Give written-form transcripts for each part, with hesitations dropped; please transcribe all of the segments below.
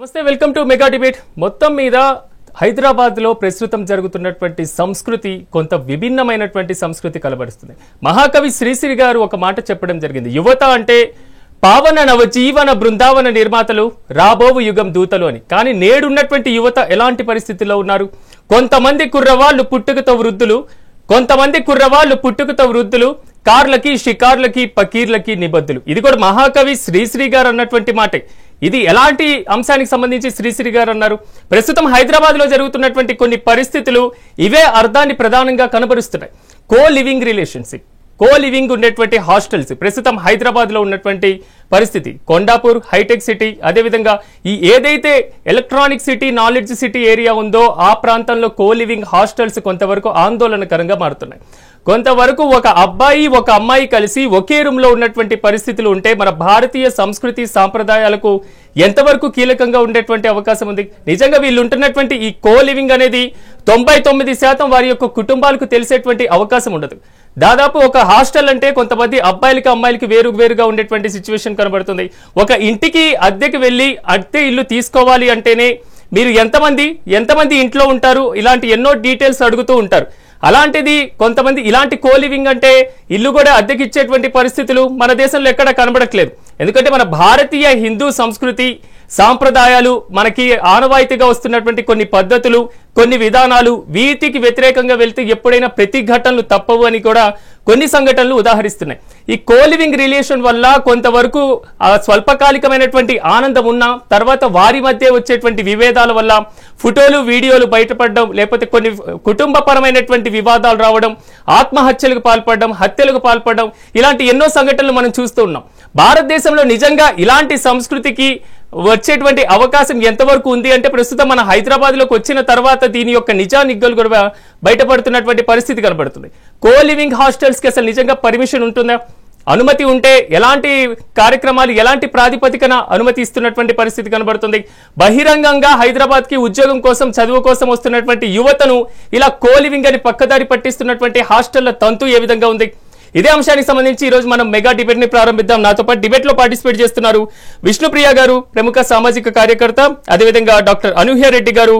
నమస్తే, welcome to mega debate. మొత్తం మీద హైదరాబాద్ లో ప్రస్తుతం జరుగుతున్నటువంటి సంస్కృతి కొంత విభిన్నమైనటువంటి సంస్కృతి కనబరుస్తుంది. మహాకవి శ్రీశ్రీ గారు ఒక మాట చెప్పడం జరిగింది, యువత అంటే పావన నవజీవన బృందావన నిర్మాతలు, రాబోవు యుగం దూతలు అని. కానీ నేడున్నటువంటి యువత ఎలాంటి పరిస్థితుల్లో ఉన్నారు? కొంతమంది కుర్రవాళ్ళు పుట్టుకతో వృద్ధులు, కార్లకి షికార్లకి పకీర్లకి నిబద్ధులు. ఇది కూడా మహాకవి శ్రీశ్రీ గారు అన్నటువంటి మాటే. ఇది ఎలాంటి అంశానికి సంబంధించి శ్రీశ్రీ గారు అన్నారు? ప్రస్తుతం హైదరాబాద్ లో జరుగుతున్నటువంటి కొన్ని పరిస్థితులు ఇవే అర్థాన్ని ప్రధానంగా కనబరుస్తున్నాయి. కో లివింగ్ ఉండేటువంటి హాస్టల్స్ ప్రస్తుతం హైదరాబాద్ లో ఉన్నటువంటి పరిస్థితి, కొండాపూర్, హైటెక్ సిటీ, అదేవిధంగా ఈ ఏదైతే electronic city, knowledge city area ఉందో ఆ ప్రాంతంలో కో లివింగ్ హాస్టల్స్ కొంతవరకు ఆందోళనకరంగా మారుతున్నాయి. కొంతవరకు ఒక అబ్బాయి ఒక అమ్మాయి కలిసి ఒకే రూమ్ లో ఉన్నటువంటి పరిస్థితులు ఉంటే మన భారతీయ సంస్కృతి సాంప్రదాయాలకు ఎంతవరకు కీలకంగా ఉండేటువంటి అవకాశం ఉంది? నిజంగా వీళ్ళు ఉంటున్నటువంటి ఈ కో లివింగ్ అనేది 99% వారి యొక్క కుటుంబాలకు తెలిసేటువంటి అవకాశం ఉండదు. దాదాపు ఒక హాస్టల్ అంటే కొంతమంది అబ్బాయిలకి అమ్మాయిలకి వేరుగా ఉండేటువంటి సిచ్యువేషన్ కనబడుతుంది. ఒక ఇంటికి అద్దెకి వెళ్ళి అద్దె ఇల్లు తీసుకోవాలి అంటేనే మీరు ఎంతమంది ఇంట్లో ఉంటారు, ఇలాంటి ఎన్నో డీటెయిల్స్ అడుగుతూ ఉంటారు. అలాంటిది కొంతమంది ఇలాంటి కో లివింగ్ అంటే ఇల్లు కూడా అద్దెకిచ్చేటువంటి పరిస్థితులు మన దేశంలో ఎక్కడ కనబడట్లేదు. ఎందుకంటే మన భారతీయ హిందూ సంస్కృతి సాంప్రదాయాలు, మనకి ఆనవాయితీగా వస్తున్నటువంటి కొన్ని పద్ధతులు, కొన్ని విధానాలు, వీటికి వ్యతిరేకంగా వెళ్తే ఎప్పుడైనా ప్రతిఘటనలు తప్పవు అని కూడా కొన్ని సంఘటనలు ఉదాహరిస్తున్నాయి. ఈ కో లివింగ్ రిలేషన్ వల్ల కొంతవరకు స్వల్పకాలికమైనటువంటి ఆనందం ఉన్నా తర్వాత వారి మధ్య వచ్చేటువంటి విభేదాల వల్ల ఫోటోలు, వీడియోలు బయటపడడం, లేకపోతే కొన్ని కుటుంబపరమైనటువంటి వివాదాలు రావడం, ఆత్మహత్యలకు పాల్పడడం, హత్యలకు పాల్పడడం, ఇలాంటి ఎన్నో సంఘటనలు మనం చూస్తూ ఉన్నాం. భారతదేశంలో నిజంగా ఇలాంటి సంస్కృతికి వచ్చేటువంటి అవకాశం ఎంతవరకు ఉంది అంటే ప్రస్తుతం మన హైదరాబాద్ లోకి వచ్చిన తర్వాత దీని యొక్క నిజానిగ్గలు కూడా బయటపడుతున్నటువంటి పరిస్థితి కనబడుతుంది. కో లివింగ్ హాస్టల్స్ కి అసలు నిజంగా పర్మిషన్ ఉంటుందా? అనుమతి ఉంటే ఎలాంటి కార్యక్రమాలు, ఎలాంటి ప్రాతిపదికన అనుమతి ఇస్తున్నటువంటి పరిస్థితి కనబడుతుంది? బహిరంగంగా హైదరాబాద్ కి ఉద్యోగం కోసం, చదువు కోసం వస్తున్నటువంటి యువతను ఇలా కో లివింగ్ అని పక్కదారి పట్టిస్తున్నటువంటి హాస్టళ్ల తంతు ఏ విధంగా ఉంది? ఇదే అంశానికి సంబంధించి ఈ రోజు మనం మెగా డిబేట్ ని ప్రారంభిద్దాం. నాతో పాటు డిబేట్ లో పార్టిసిపేట్ చేస్తున్నారు విష్ణుప్రియ గారు, ప్రముఖ సామాజిక కార్యకర్త, అదేవిధంగా డాక్టర్ అనూహ్య రెడ్డి గారు,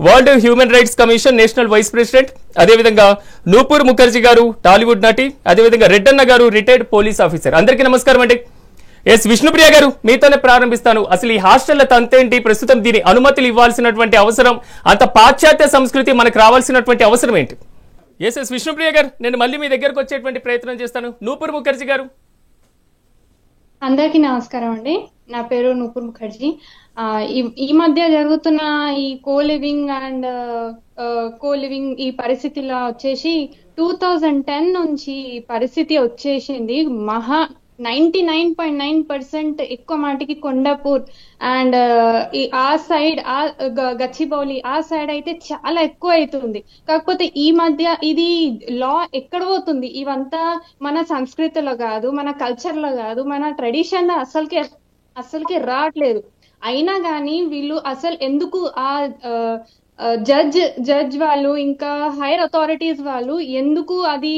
world human rights commission national vice president, అదేవిధంగా నూపూర్ ముఖర్జీ గారు, టాలీవుడ్ నటి, అదేవిధంగా రెడ్డన్న గారు, రిటైర్డ్ పోలీస్ ఆఫీసర్. అందరికీ నమస్కారం అండి. విష్ణుప్రియ గారు, మీతోనే ప్రారంభిస్తాను. అసలు ఈ హాస్టళ్ల తంతేంటి? ప్రస్తుతం దీని అనుమతులు ఇవ్వాల్సినటువంటి అవసరం, అంత పాశ్చాత్య సంస్కృతి మనకు రావాల్సినటువంటి అవసరం ఏంటి? విష్ణుప్రియ గారు, నేను మళ్ళీ మీ దగ్గరకు వచ్చేటువంటి ప్రయత్నం చేస్తాను. నూపూర్ ముఖర్జీ గారు. అందరికీ నమస్కారం అండి. నా పేరు నూపూర్ ముఖర్జీ. ఈ మధ్య జరుగుతున్న ఈ కో లివింగ్ ఈ పరిస్థితిలో వచ్చేసి 2010 నుంచి ఈ పరిస్థితి వచ్చేసింది. 99.9% ఎక్కువ మాటికి కొండాపూర్ అండ్ ఆ సైడ్, గచ్చిబౌలి ఆ సైడ్ అయితే చాలా ఎక్కువ అవుతుంది. కాకపోతే ఈ మధ్య ఇది లా ఎక్కడ పోతుంది? ఇవంతా మన సంస్కృతిలో కాదు, మన కల్చర్ లో కాదు, మన ట్రెడిషన్ అసలుకి రావట్లేదు. అయినా కానీ వీళ్ళు అసలు ఎందుకు ఆ జడ్జ్ వాళ్ళు ఇంకా హైయర్ అథారిటీస్ వాళ్ళు ఎందుకు అది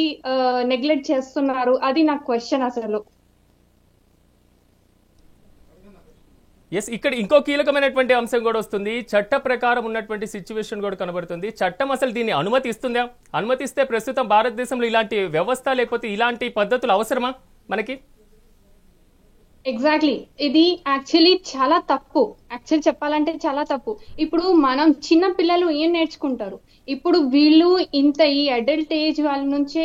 నెగ్లెక్ట్ చేస్తున్నారు? అది నాకు క్వశ్చన్ అసలు. ఇక్కడ ఇంకో కీలకమైనటువంటి అంశం కూడా వస్తుంది. చట్ట ప్రకారం ఉన్నటువంటి సిచ్యువేషన్ కూడా కనబడుతుంది. చట్టం అసలు దీన్ని అనుమతిస్తుందా? అనుమతిస్తే ప్రస్తుతం భారతదేశంలో ఇలాంటి వ్యవస్థ, లేకపోతే ఇలాంటి పద్ధతులు అవసరమా మనకి? ఎగ్జాక్ట్లీ, ఇది యాక్చువల్లీ చాలా తప్పు. యాక్చువల్లీ చెప్పాలంటే చాలా తప్పు. ఇప్పుడు మనం చిన్న పిల్లలు ఏం నేర్చుకుంటారు? ఇప్పుడు వీళ్ళు ఈ అడల్ట్ ఏజ్ వాళ్ళ నుంచే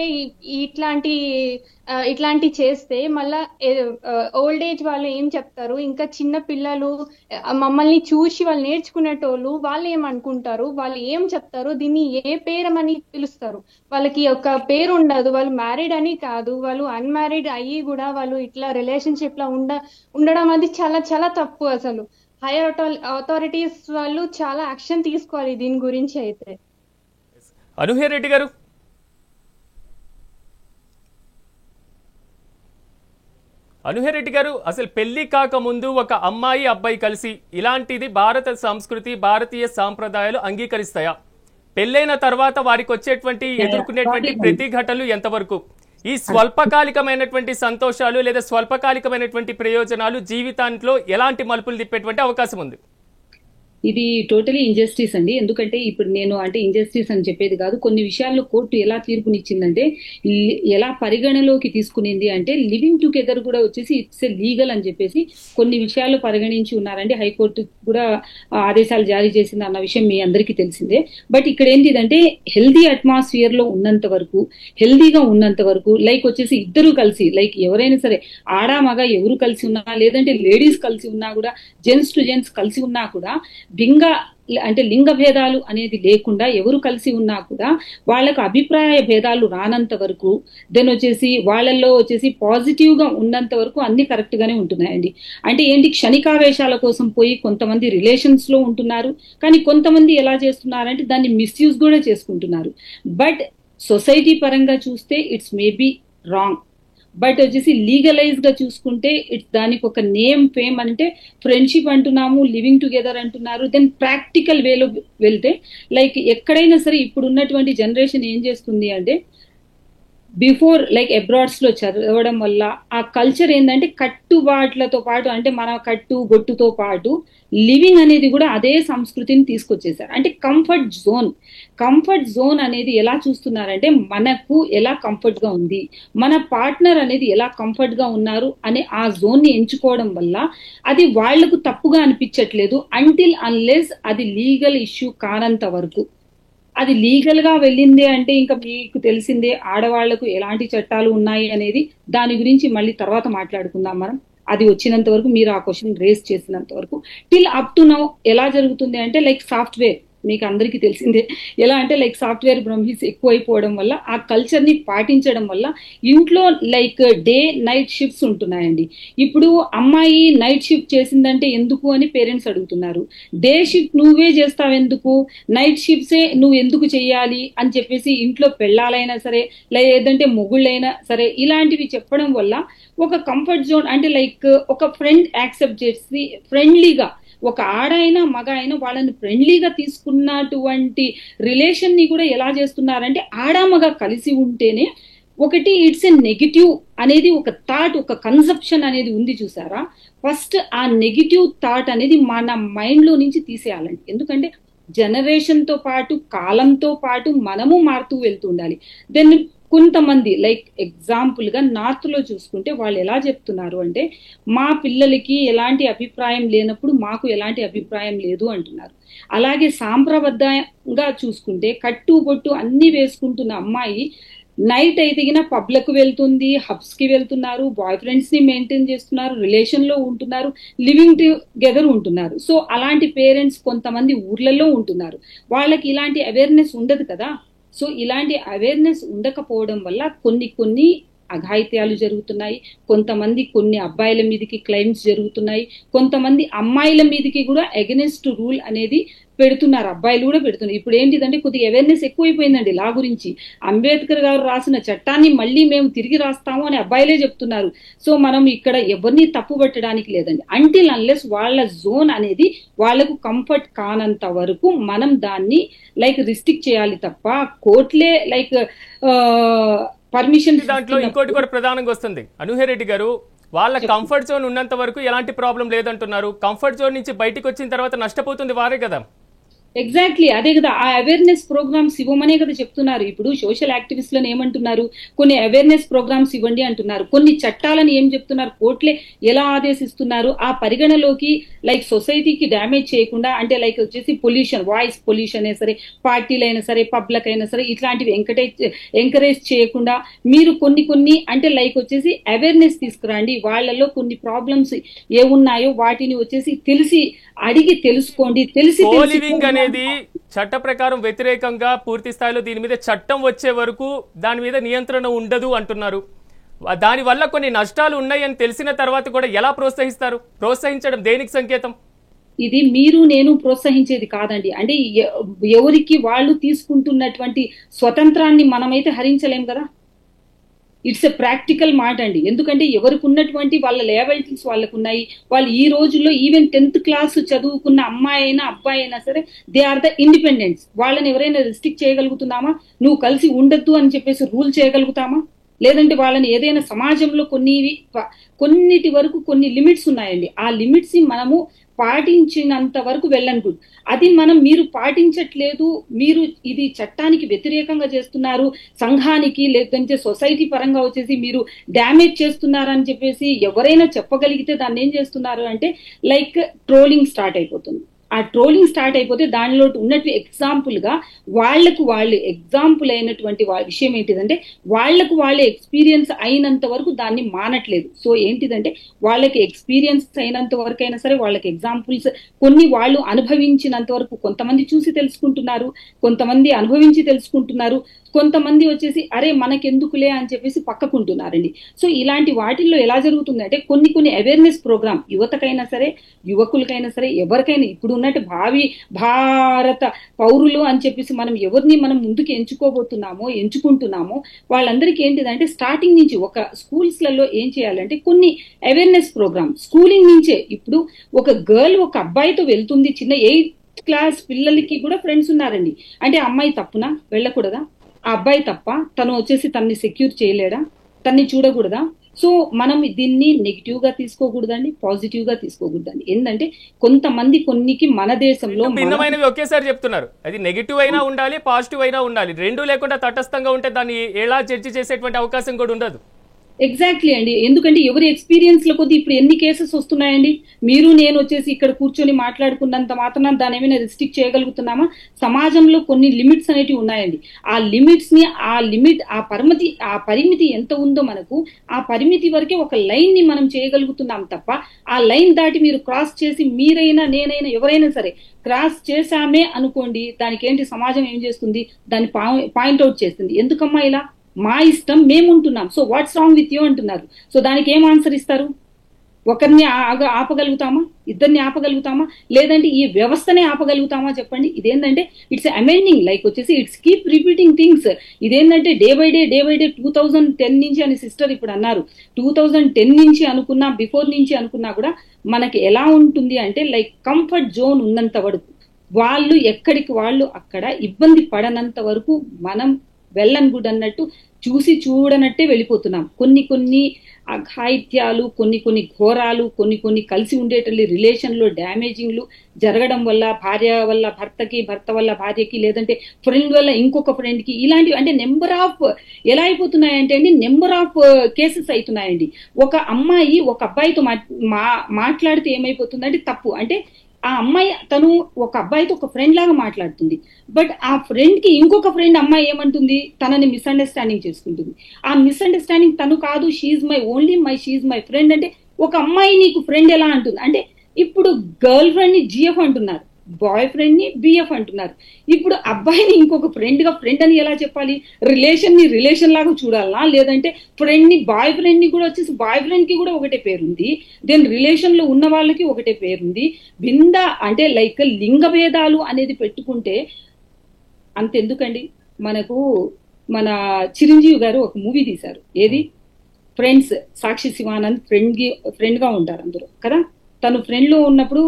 ఇట్లాంటి చేస్తే మళ్ళా ఓల్డ్ ఏజ్ వాళ్ళు ఏం చెప్తారు? ఇంకా చిన్న పిల్లలు మమ్మల్ని చూసి వాళ్ళు నేర్చుకునేటోళ్ళు వాళ్ళు ఏమనుకుంటారు? వాళ్ళు ఏం చెప్తారు? దీన్ని ఏ పేరమని పిలుస్తారు? వాళ్ళకి ఒక పేరు ఉండదు. వాళ్ళు మ్యారీడ్ అని కాదు, వాళ్ళు అన్మ్యారీడ్ అయ్యి కూడా వాళ్ళు ఇట్లా రిలేషన్షిప్ లో ఉండడం అది చాలా చాలా తప్పు. అసలు హైయర్ అథారిటీస్ వాళ్ళు చాలా యాక్షన్ తీసుకోవాలి దీని గురించి. అయితే అనూహ్య రెడ్డి గారు. అనూహ్య రెడ్డి గారు, అసలు పెళ్లి కాకముందు ఒక అమ్మాయి అబ్బాయి కలిసి ఇలాంటిది భారత సంస్కృతి, భారతీయ సాంప్రదాయాలు అంగీకరిస్తాయా? పెళ్ళైన తర్వాత వారికి వచ్చేటువంటి ఎదుర్కొనేటువంటి ప్రతిఘటనలు ఎంతవరకు? ఈ స్వల్పకాలికమైనటువంటి సంతోషాలు లేదా స్వల్పకాలికమైనటువంటి ప్రయోజనాలు జీవితాంలో ఎలాంటి మలుపులు తిప్పేటువంటి అవకాశం ఉంది? ఇది టోటలీ ఇంజస్టిస్ అండి. ఎందుకంటే ఇప్పుడు నేను అంటే ఇంజస్టిస్ అని చెప్పేది కాదు, కొన్ని విషయాల్లో కోర్టు ఎలా తీర్పునిచ్చిందంటే ఎలా పరిగణలోకి తీసుకునింది అంటే లివింగ్ టుగెదర్ కూడా వచ్చేసి ఇట్స్ ఏ లీగల్ అని చెప్పేసి కొన్ని విషయాలు పరిగణించి ఉన్నారండి. హైకోర్టు కూడా ఆదేశాలు జారీ చేసింది అన్న విషయం మీ అందరికీ తెలిసిందే. బట్ ఇక్కడ ఏంటిదంటే హెల్దీ అట్మాస్ఫియర్ లో ఉన్నంత వరకు, హెల్దీగా ఉన్నంత వరకు, లైక్ వచ్చేసి ఇద్దరు కలిసి, లైక్ ఎవరైనా సరే ఆడా మగ ఎవరు కలిసి ఉన్నా, లేదంటే లేడీస్ కలిసి ఉన్నా కూడా, జెంట్స్ టు జెంట్స్ కలిసి ఉన్నా కూడా, లింగ భేదాలు అనేది లేకుండా ఎవరు కలిసి ఉన్నా కూడా వాళ్ళకు అభిప్రాయ భేదాలు రానంత వరకు, దెన్ వచ్చేసి వాళ్ళల్లో వచ్చేసి పాజిటివ్ గా ఉన్నంత వరకు అన్ని కరెక్ట్ గానే ఉంటున్నాయండి. అంటే ఏంటి, క్షణికావేశాల కోసం పోయి కొంతమంది రిలేషన్స్ లో ఉంటున్నారు, కానీ కొంతమంది ఎలా చేస్తున్నారంటే దాన్ని మిస్యూజ్ కూడా చేసుకుంటున్నారు. బట్ సొసైటీ పరంగా చూస్తే ఇట్స్ మేబీ రాంగ్. బట్ వచ్చేసి లీగలైజ్ గా చూసుకుంటే ఇట్స్ దానికి ఒక నేమ్ ఫేమ్ అంటే ఫ్రెండ్షిప్ అంటున్నాము, లివింగ్ టుగెదర్ అంటున్నారు. దెన్ ప్రాక్టికల్ వేలో వెళ్తే లైక్ ఎక్కడైనా సరే ఇప్పుడు ఉన్నటువంటి జనరేషన్ ఏం చేస్తుంది అంటే బిఫోర్ లైక్ అబ్రాడ్స్ లో చదవడం వల్ల ఆ కల్చర్ ఏంటంటే కట్టుబాట్లతో పాటు, అంటే మన కట్టు బొట్టుతో పాటు లివింగ్ అనేది కూడా అదే సంస్కృతిని తీసుకొచ్చేసారు. అంటే కంఫర్ట్ జోన్ అనేది ఎలా చూస్తున్నారంటే మనకు ఎలా కంఫర్ట్ గా ఉంది, మన పార్ట్నర్ అనేది ఎలా కంఫర్ట్ గా ఉన్నారు అనే ఆ జోన్ ని ఎంచుకోవడం వల్ల అది వాళ్లకు తప్పుగా అనిపించట్లేదు, అంటిల్ అన్లెస్ అది లీగల్ ఇష్యూ కానంత వరకు. అది లీగల్ గా వెళ్ళింది అంటే ఇంకా మీకు తెలిసిందే ఆడవాళ్లకు ఎలాంటి చట్టాలు ఉన్నాయి అనేది, దాని గురించి మళ్ళీ తర్వాత మాట్లాడుకుందాం మనం. అది వచ్చినంత వరకు, మీరు ఆ క్వశ్చన్ రేస్ చేసినంత వరకు టిల్ అప్ టు నౌ ఎలా జరుగుతుంది అంటే లైక్ సాఫ్ట్వేర్ మీకు అందరికీ తెలిసిందే. ఎలా అంటే లైక్ సాఫ్ట్వేర్ బ్రహ్మిస్ ఎక్కువైపోవడం వల్ల, ఆ కల్చర్ ని పాటించడం వల్ల ఇంట్లో లైక్ డే నైట్ షిఫ్ట్స్ ఉంటున్నాయండి. ఇప్పుడు అమ్మాయి నైట్ షిఫ్ట్ చేసిందంటే ఎందుకు అని పేరెంట్స్ అడుగుతున్నారు. డే షిఫ్ట్ నువ్వే చేస్తావెందుకు, నైట్ షిఫ్ట్సే నువ్వు ఎందుకు చెయ్యాలి అని చెప్పేసి ఇంట్లో పెళ్ళాలైనా సరే లేదంటే మొగుళ్ళైనా సరే ఇలాంటివి చెప్పడం వల్ల ఒక కంఫర్ట్ జోన్ అంటే లైక్ ఒక ఫ్రెండ్ యాక్సెప్ట్ చేసి ఫ్రెండ్లీగా, ఒక ఆడైనా మగ అయినా వాళ్ళని ఫ్రెండ్లీగా తీసుకున్నటువంటి రిలేషన్ ని కూడా ఎలా చేస్తున్నారంటే ఆడ మగ కలిసి ఉంటేనే ఒకటి ఇట్స్ ఎ నెగిటివ్ అనేది ఒక థాట్, ఒక కన్సెప్షన్ అనేది ఉంది చూసారా. ఫస్ట్ ఆ నెగిటివ్ థాట్ అనేది మన మైండ్ లో నుంచి తీసేయాలండి. ఎందుకంటే జనరేషన్ తో పాటు కాలంతో పాటు మనము మారుతూ వెళ్తూ ఉండాలి. దెన్ కొంతమంది లైక్ ఎగ్జాంపుల్ గా నార్త్ లో చూసుకుంటే వాళ్ళు ఎలా చెప్తున్నారు అంటే మా పిల్లలకి ఎలాంటి అభిప్రాయం లేనప్పుడు మాకు ఎలాంటి అభిప్రాయం లేదు అంటున్నారు. అలాగే సాంప్రదాయంగా చూసుకుంటే కట్టు బొట్టు అన్ని వేసుకుంటున్న అమ్మాయి నైట్ అయితే పబ్లకు వెళ్తుంది, హబ్స్ కి వెళ్తున్నారు, బాయ్ ఫ్రెండ్స్ ని మెయింటైన్ చేస్తున్నారు, రిలేషన్ లో ఉంటున్నారు, లివింగ్ టుగెదర్ ఉంటున్నారు. సో అలాంటి పేరెంట్స్ కొంతమంది ఊర్లలో ఉంటున్నారు, వాళ్ళకి ఇలాంటి అవేర్నెస్ ఉండదు కదా. సో ఇలాంటి అవేర్నెస్ ఉండకపోవడం వల్ల కొన్ని అఘాయిత్యాలు జరుగుతున్నాయి. కొంతమంది కొన్ని అబ్బాయిల మీదకి క్లెయిమ్స్ జరుగుతున్నాయి, కొంతమంది అమ్మాయిల మీదకి కూడా అగెనిస్ట్ రూల్ అనేది పెడుతున్నారు, అబ్బాయిలు కూడా పెడుతున్నారు. ఇప్పుడు ఏంటిదంటే కొద్దిగా అవేర్నెస్ ఎక్కువైపోయిందండి లా గురించి. అంబేద్కర్ గారు రాసిన చట్టాన్ని మళ్ళీ మేము తిరిగి రాస్తాము అని అబ్బాయిలే చెప్తున్నారు. సో మనం ఇక్కడ ఎవరిని తప్పు పెట్టడానికి లేదండి. అంటిల్ అన్లెస్ వాళ్ళ జోన్ అనేది వాళ్లకు కంఫర్ట్ కానంత వరకు మనం దాన్ని లైక్ రిస్ట్రిక్ట్ చేయాలి తప్ప కోర్టులే లైక్ పర్మిషన్. దాంట్లో ఇంకోటి కూడా ప్రధానంగా వస్తుంది అనూహ్యరెడ్డి గారు, వాళ్ళ కంఫర్ట్ జోన్ ఉన్నంత వరకు ఎలాంటి ప్రాబ్లం లేదంటున్నారు. కంఫర్ట్ జోన్ నుంచి బయటకు వచ్చిన తర్వాత నష్టపోతుంది వారే కదా. ఎగ్జాక్ట్లీ అదే కదా, ఆ అవేర్నెస్ ప్రోగ్రామ్స్ ఇవ్వమనే కదా చెప్తున్నారు. ఇప్పుడు సోషల్ యాక్టివిస్టులను ఏమంటున్నారు, కొన్ని అవేర్నెస్ ప్రోగ్రామ్స్ ఇవ్వండి అంటున్నారు. కొన్ని చట్టాలను ఏం చెప్తున్నారు, కోర్టులే ఎలా ఆదేశిస్తున్నారు, ఆ పరిగణలోకి లైక్ సొసైటీకి డ్యామేజ్ చేయకుండా, అంటే లైక్ వచ్చేసి పొల్యూషన్, వాయిస్ పొల్యూషన్ అయినా సరే, పార్టీలైనా సరే, పబ్లిక్ అయినా సరే, ఇట్లాంటివి ఎంకరేజ్ చేయకుండా మీరు కొన్ని అంటే లైక్ వచ్చేసి అవేర్నెస్ తీసుకురండి. వాళ్ళలో కొన్ని ప్రాబ్లమ్స్ ఏమున్నాయో వాటిని వచ్చేసి తెలిసి అడిగి తెలుసుకోండి. తెలిసి అనేది చట్ట ప్రకారం వ్యతిరేకంగా పూర్తి స్థాయిలో దీని మీద చట్టం వచ్చే వరకు దాని మీద నియంత్రణ ఉండదు అంటున్నారు. దాని వల్ల కొన్ని నష్టాలు ఉన్నాయని తెలిసిన తర్వాత కూడా ఎలా ప్రోత్సహిస్తారు? ప్రోత్సహించడం దేనికి సంకేతం? ఇది మీరు నేను ప్రోత్సహించేది కాదండి. అంటే ఎవరికి వాళ్ళు తీసుకుంటున్నటువంటి స్వతంత్రాన్ని మనమైతే హరించలేం కదా. ఇట్స్ ఎ ప్రాక్టికల్ మాట అండి. ఎందుకంటే ఎవరికి ఉన్నటువంటి వాళ్ళ లయబిలిటీస్ వాళ్ళకు ఉన్నాయి. వాళ్ళు ఈ రోజుల్లో ఈవెన్ 10th క్లాస్ చదువుకున్న అమ్మాయి అయినా అబ్బాయి అయినా సరే దే ఆర్ ద ఇండిపెండెన్స్. వాళ్ళని ఎవరైనా రిస్ట్రిక్ట్ చేయగలుగుతున్నామా? నువ్వు కలిసి ఉండద్దు అని చెప్పేసి రూల్ చేయగలుగుతామా? లేదంటే వాళ్ళని ఏదైనా సమాజంలో కొన్నిటి వరకు కొన్ని లిమిట్స్ ఉన్నాయండి. ఆ లిమిట్స్ ని మనము పాటించినంత వరకు వెళ్ళను గుడ్. అది మీరు పాటించట్లేదు, మీరు ఇది చట్టానికి వ్యతిరేకంగా చేస్తున్నారు, సంఘానికి లేదంటే సొసైటీ పరంగా వచ్చేసి మీరు డ్యామేజ్ చేస్తున్నారని చెప్పేసి ఎవరైనా చెప్పగలిగితే దాన్ని ఏం చేస్తున్నారు అంటే లైక్ ట్రోలింగ్ స్టార్ట్ అయిపోతుంది. ఆ ట్రోలింగ్ స్టార్ట్ అయిపోతే దానిలో ఉన్నట్టు ఎగ్జాంపుల్ గా వాళ్ళు ఎగ్జాంపుల్ అయినటువంటి విషయం ఏంటిదంటే వాళ్ళకు వాళ్ళే ఎక్స్పీరియన్స్ అయినంత వరకు దాన్ని మానట్లేదు. సో ఏంటిదంటే వాళ్ళకి ఎక్స్పీరియన్స్ అయినంత వరకు అయినా సరే వాళ్ళకి ఎగ్జాంపుల్స్ కొన్ని వాళ్ళు అనుభవించినంత వరకు కొంతమంది చూసి తెలుసుకుంటున్నారు, కొంతమంది అనుభవించి తెలుసుకుంటున్నారు, కొంతమంది వచ్చేసి అరే మనకెందుకులే అని చెప్పేసి పక్కకుంటున్నారండి. సో ఇలాంటి వాటిల్లో ఎలా జరుగుతుందంటే కొన్ని అవేర్నెస్ ప్రోగ్రామ్ యువతకైనా సరే యువకులకైనా సరే ఎవరికైనా ఇప్పుడు ఉన్నట్టు భారత పౌరులు అని చెప్పేసి మనం ఎవరిని మనం ముందుకు ఎంచుకుంటున్నామో వాళ్ళందరికీ ఏంటిదంటే స్టార్టింగ్ నుంచి ఒక స్కూల్స్ లలో ఏం చేయాలంటే కొన్ని అవేర్నెస్ ప్రోగ్రామ్ స్కూలింగ్ నుంచే. ఇప్పుడు ఒక గర్ల్ ఒక అబ్బాయితో వెళ్తుంది, చిన్న 8th క్లాస్ పిల్లలకి కూడా ఫ్రెండ్స్ ఉన్నారండి. అంటే అమ్మాయి తప్పునా, వెళ్ళకూడదా? ఆ అబ్బాయి తప్ప తను వచ్చేసి తన్ని సెక్యూర్ చేయలేడా, తన్ని చూడకూడదా? సో మనం దీన్ని నెగిటివ్ గా తీసుకోకూడదండి, పాజిటివ్ గా తీసుకోకూడదండి. ఏంటంటే కొంతమంది కొన్నికి మన దేశంలో భిన్నమైనవి ఒకేసారి చెప్తున్నారు. అది నెగిటివ్ అయినా ఉండాలి, పాజిటివ్ అయినా ఉండాలి. రెండు లేకుండా తటస్థంగా ఉంటే దాన్ని ఎలా జడ్జి చేసేటువంటి అవకాశం కూడా ఉండదు. ఎగ్జాక్ట్లీ అండి. ఎందుకంటే ఎవరి ఎక్స్పీరియన్స్ లో కొద్ది ఇప్పుడు ఎన్ని కేసెస్ వస్తున్నాయండి. మీరు నేను వచ్చేసి ఇక్కడ కూర్చొని మాట్లాడుకున్నంత మాత్రం దాని ఏమైనా రిస్ట్రిక్ట్ చేయగలుగుతున్నామా? సమాజంలో కొన్ని లిమిట్స్ అనేటివి ఉన్నాయండి. ఆ లిమిట్స్ ని ఆ పరిమితి ఎంత ఉందో మనకు ఆ పరిమితి వరకే ఒక లైన్ ని మనం చేయగలుగుతున్నాం తప్ప ఆ లైన్ దాటి మీరు క్రాస్ చేసి మీరైనా నేనైనా ఎవరైనా సరే క్రాస్ చేశామే అనుకోండి, దానికి ఏంటి సమాజం ఏం చేస్తుంది, దాన్ని పాయింట్అవుట్ చేస్తుంది. ఎందుకమ్మా ఇలా మా ఇష్టం మేముంటున్నాం, so what's wrong with you అంటున్నారు. సో దానికి ఏం ఆన్సర్ ఇస్తారు? ఒకరిని ఆపగలుగుతామా? ఇద్దరిని ఆపగలుగుతామా? లేదంటే ఈ వ్యవస్థనే ఆపగలుగుతామా? చెప్పండి. ఇదేంటంటే ఇట్స్ అమెండింగ్ లైక్ వచ్చేసి ఇట్స్ కీప్ రిపీటింగ్ థింగ్స్. ఇదేంటంటే డే బై డే 2010 నుంచి అని సిస్టర్ ఇప్పుడు అన్నారు. 2010 నుంచి అనుకున్నా, బిఫోర్ నుంచి అనుకున్నా కూడా మనకి ఎలా ఉంటుంది అంటే లైక్ కంఫర్ట్ జోన్ ఉన్నంత వరకు వాళ్ళు ఎక్కడికి వాళ్ళు అక్కడ ఇబ్బంది పడనంత వరకు మనం వెల్ గుడ్ అన్నట్టు చూసి చూడనట్టే వెళ్ళిపోతున్నాం. కొన్ని అఘాయిత్యాలు, కొన్ని ఘోరాలు, కొన్ని కలిసి ఉండేటల్లి రిలేషన్లో డ్యామేజింగ్లు జరగడం వల్ల భార్య వల్ల భర్తకి, భర్త వల్ల భార్యకి, లేదంటే ఫ్రెండ్ వల్ల ఇంకొక ఫ్రెండ్కి, ఇలాంటివి అంటే నెంబర్ ఆఫ్ ఎలా అయిపోతున్నాయంటే అండి నెంబర్ ఆఫ్ కేసెస్ అవుతున్నాయండి. ఒక అమ్మాయి ఒక అబ్బాయితో మాట్లాడితే ఏమైపోతుందంటే తప్పు అంటే ఆ అమ్మాయి తను ఒక అబ్బాయితో ఒక ఫ్రెండ్ లాగా మాట్లాడుతుంది, బట్ ఆ ఫ్రెండ్ కి ఇంకొక ఫ్రెండ్ అమ్మాయి ఏమంటుంది, తనని మిస్అండర్స్టాండింగ్ చేసుకుంటుంది. ఆ మిస్అండర్స్టాండింగ్ తను కాదు, షీఈ్ మై ఫ్రెండ్ అంటే ఒక అమ్మాయి నీకు ఫ్రెండ్ ఎలా అంటుంది అంటే ఇప్పుడు గర్ల్ ఫ్రెండ్ ని జిఎఫ్ అంటున్నారు, బాయ్ ఫ్రెండ్ ని బిఎఫ్ అంటున్నారు. ఇప్పుడు అబ్బాయిని ఇంకొక ఫ్రెండ్ అని ఎలా చెప్పాలి? రిలేషన్ లాగా చూడాలా, లేదంటే ఫ్రెండ్ ని బాయ్ ఫ్రెండ్ ని కూడా వచ్చేసి బాయ్ ఫ్రెండ్ కి కూడా ఒకటే పేరుంది, దెన్ రిలేషన్ లో ఉన్న వాళ్ళకి ఒకటే పేరుంది. అంటే లైక్ లింగ భేదాలు అనేది పెట్టుకుంటే అంతెందుకండి. మన చిరంజీవి గారు ఒక మూవీ తీశారు, ఏది ఫ్రెండ్స్, సాక్షి శివానంద్ ఫ్రెండ్ గా ఉంటారు అందరూ కదా. తను ఫ్రెండ్ లో ఉన్నప్పుడు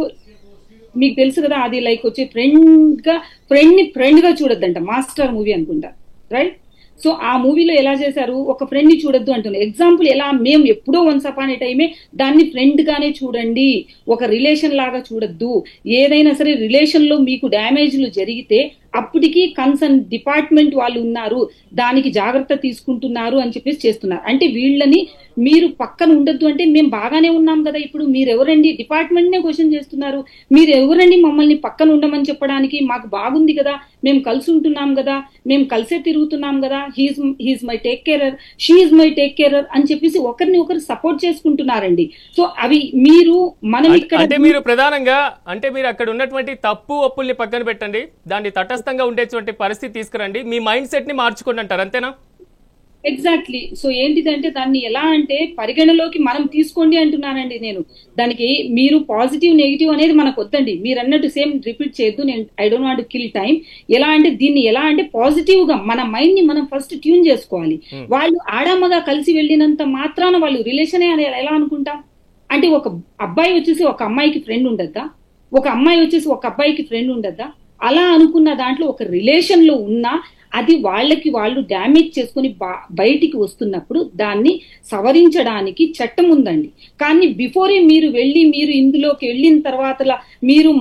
మీకు తెలుసు కదా, అది లైక్ వచ్చి ఫ్రెండ్ గా చూడొద్దంట, మాస్టర్ మూవీ అనుకుంటా, రైట్? సో ఆ మూవీలో ఎలా చేశారు, ఒక ఫ్రెండ్ ని చూడొద్దు అంటున్నారు. ఎగ్జాంపుల్ ఎలా మేము ఎప్పుడో వన్స్ అపాన్ ఏ టైమే దాన్ని ఫ్రెండ్ గానే చూడండి, ఒక రిలేషన్ లాగా చూడొద్దు. ఏదైనా సరే రిలేషన్ లో మీకు డ్యామేజ్లు జరిగితే అప్పటికి కన్సర్న్ డిపార్ట్మెంట్ వాళ్ళు ఉన్నారు, దానికి జాగ్రత్త తీసుకుంటున్నారు అని చెప్పేసి చేస్తున్నారు. అంటే వీళ్ళని మీరు పక్కన ఉండొద్దు అంటే మేము బాగానే ఉన్నాం కదా, ఇప్పుడు మీరు ఎవరండి, డిపార్ట్మెంట్ నే క్వశ్చన్ చేస్తున్నారు, మీరు ఎవరండి మమ్మల్ని పక్కన ఉండమని చెప్పడానికి, మాకు బాగుంది కదా, మేము కలిసి ఉంటున్నాం కదా, మేము కలిసే తిరుగుతున్నాం కదా, he's my take carer, she's my take carer అని చెప్పేసి ఒకరిని ఒకరు సపోర్ట్ చేసుకుంటున్నారండి. సో అవి మనం ఇక్కడ అంటే మీరు ప్రధానంగా అంటే మీరు అక్కడ ఉన్నటువంటి తప్పు ఒప్పుల్ని పక్కన పెట్టండి, దాన్ని తటస్థంగా ఉండేటువంటి పరిస్థితి తీసుకురండి, మీ మైండ్ సెట్ ని మార్చుకోండి అంటారు, అంతేనా? ఎగ్జాక్ట్లీ. సో ఏంటిదంటే దాన్ని ఎలా అంటే పరిగణలోకి మనం తీసుకోండి అంటున్నానండి నేను. దానికి మీరు పాజిటివ్ నెగిటివ్ అనేది మనకు వద్దండి, మీరు అన్నట్టు సేమ్ రిపీట్ చేయొద్దు. నేను I don't want to kill time. ఎలా అంటే దీన్ని ఎలా అంటే పాజిటివ్ గా మన మైండ్ ని మనం ఫస్ట్ ట్యూన్ చేసుకోవాలి. వాళ్ళు ఆడామగా కలిసి వెళ్ళినంత మాత్రాన వాళ్ళు రిలేషనే అని ఎలా అనుకుంటాం? అంటే ఒక అబ్బాయి వచ్చేసి ఒక అమ్మాయికి ఫ్రెండ్ ఉండద్దా, ఒక అమ్మాయి వచ్చేసి ఒక అబ్బాయికి ఫ్రెండ్ ఉండద్దా? అలా అనుకున్న దాంట్లో ఒక రిలేషన్ లో ఉన్నా అది వాళ్ళకి వాళ్ళు డ్యామేజ్ చేసుకుని బయటికి వస్తున్నప్పుడు దాన్ని సవరించడానికి చట్టం ఉందండి. కానీ బిఫోరే మీరు ఇందులోకి వెళ్ళిన తర్వాత మీరు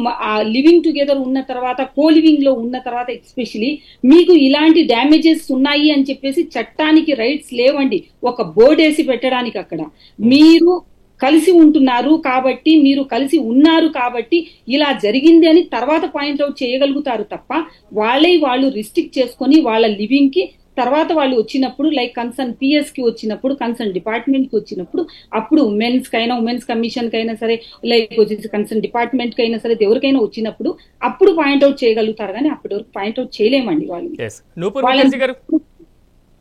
లివింగ్ టుగెదర్ ఉన్న తర్వాత, కో లివింగ్ లో ఉన్న తర్వాత ఎస్పెషలీ మీకు ఇలాంటి డ్యామేజెస్ ఉన్నాయి అని చెప్పేసి చట్టానికి రైట్స్ లేవండి ఒక బోర్డు వేసి పెట్టడానికి. అక్కడ మీరు కలిసి ఉంటున్నారు కాబట్టి, మీరు కలిసి ఉన్నారు కాబట్టి ఇలా జరిగింది అని తర్వాత పాయింట్అవుట్ చేయగలుగుతారు తప్ప వాళ్ళు రిస్ట్రిక్ట్ చేసుకొని వాళ్ళ లివింగ్ కి తర్వాత వాళ్ళు వచ్చినప్పుడు లైక్ కన్సర్న్ పిఎస్ కి వచ్చినప్పుడు, కన్సర్న్ డిపార్ట్మెంట్ కి వచ్చినప్పుడు, అప్పుడు ఉమెన్స్ కమిషన్ కైనా సరే, లైక్ వచ్చేసి కన్సర్న్ డిపార్ట్మెంట్ కి అయినా సరే, ఎవరికైనా వచ్చినప్పుడు అప్పుడు పాయింట్అవుట్ చేయగలుగుతారు. కానీ అప్పటి వరకు పాయింట్అవుట్ చేయలేమండి వాళ్ళు.